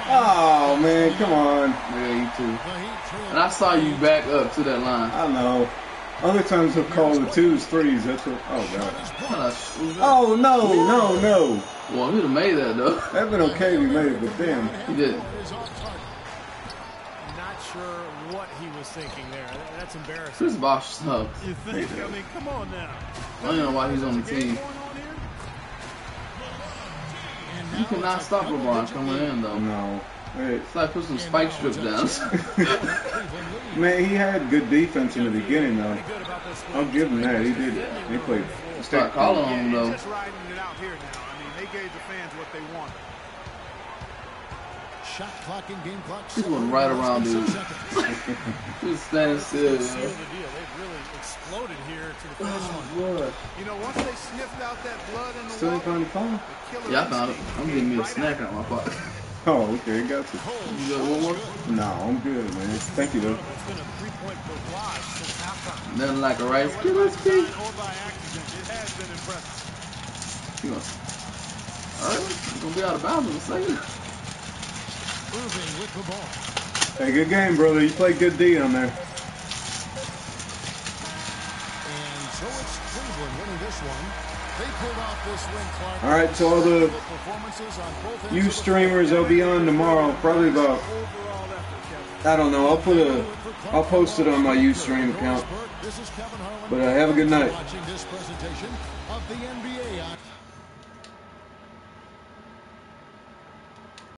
Oh, man, come on. Yeah, you too. And I saw you back up to that line. I know. Other times he'll call the 2s 3s. That's what. Oh, God. Oh, no. Well, he'd have made that, though. That'd been okay if he made it, but damn. He didn't. Not sure what he was thinking there. That's embarrassing. Chris Bosh sucks. You think? I mean, come on now. I don't know why he's on the team. You cannot stop LeBron coming in, though. No. It's like put some spike strips down. Man, he had good defense in the beginning, though. I'll give him that. He did. He played. Start calling on him, though. Just riding it out here now. I mean, they gave the fans what they want. Shot clock and game clock. He's going right around, dude. He's standing still, man. They've really exploded here to the finish line. You know, once they sniffed out that blood in the Still ain't found your phone? Yeah, I found it. I'm getting me a snack out of my pocket. Oh, okay, got you. You got one more? No, I'm good, man. Thank you, though. It's been a 3-point barrage since halftime. Nothing like a Rice Krispie. Or by accident, it has been impressive. Alright, you're going to be out of bounds in a second. Irving with the ball. Hey, good game, brother. You played good D on there. And so it's Cleveland winning this one. They pulled off this win, Clark. All right, so all the you streamers, I'll be on tomorrow. Probably about, I don't know. I'll post it on my Ustream account. But have a good night. Watching this presentation of the NBA on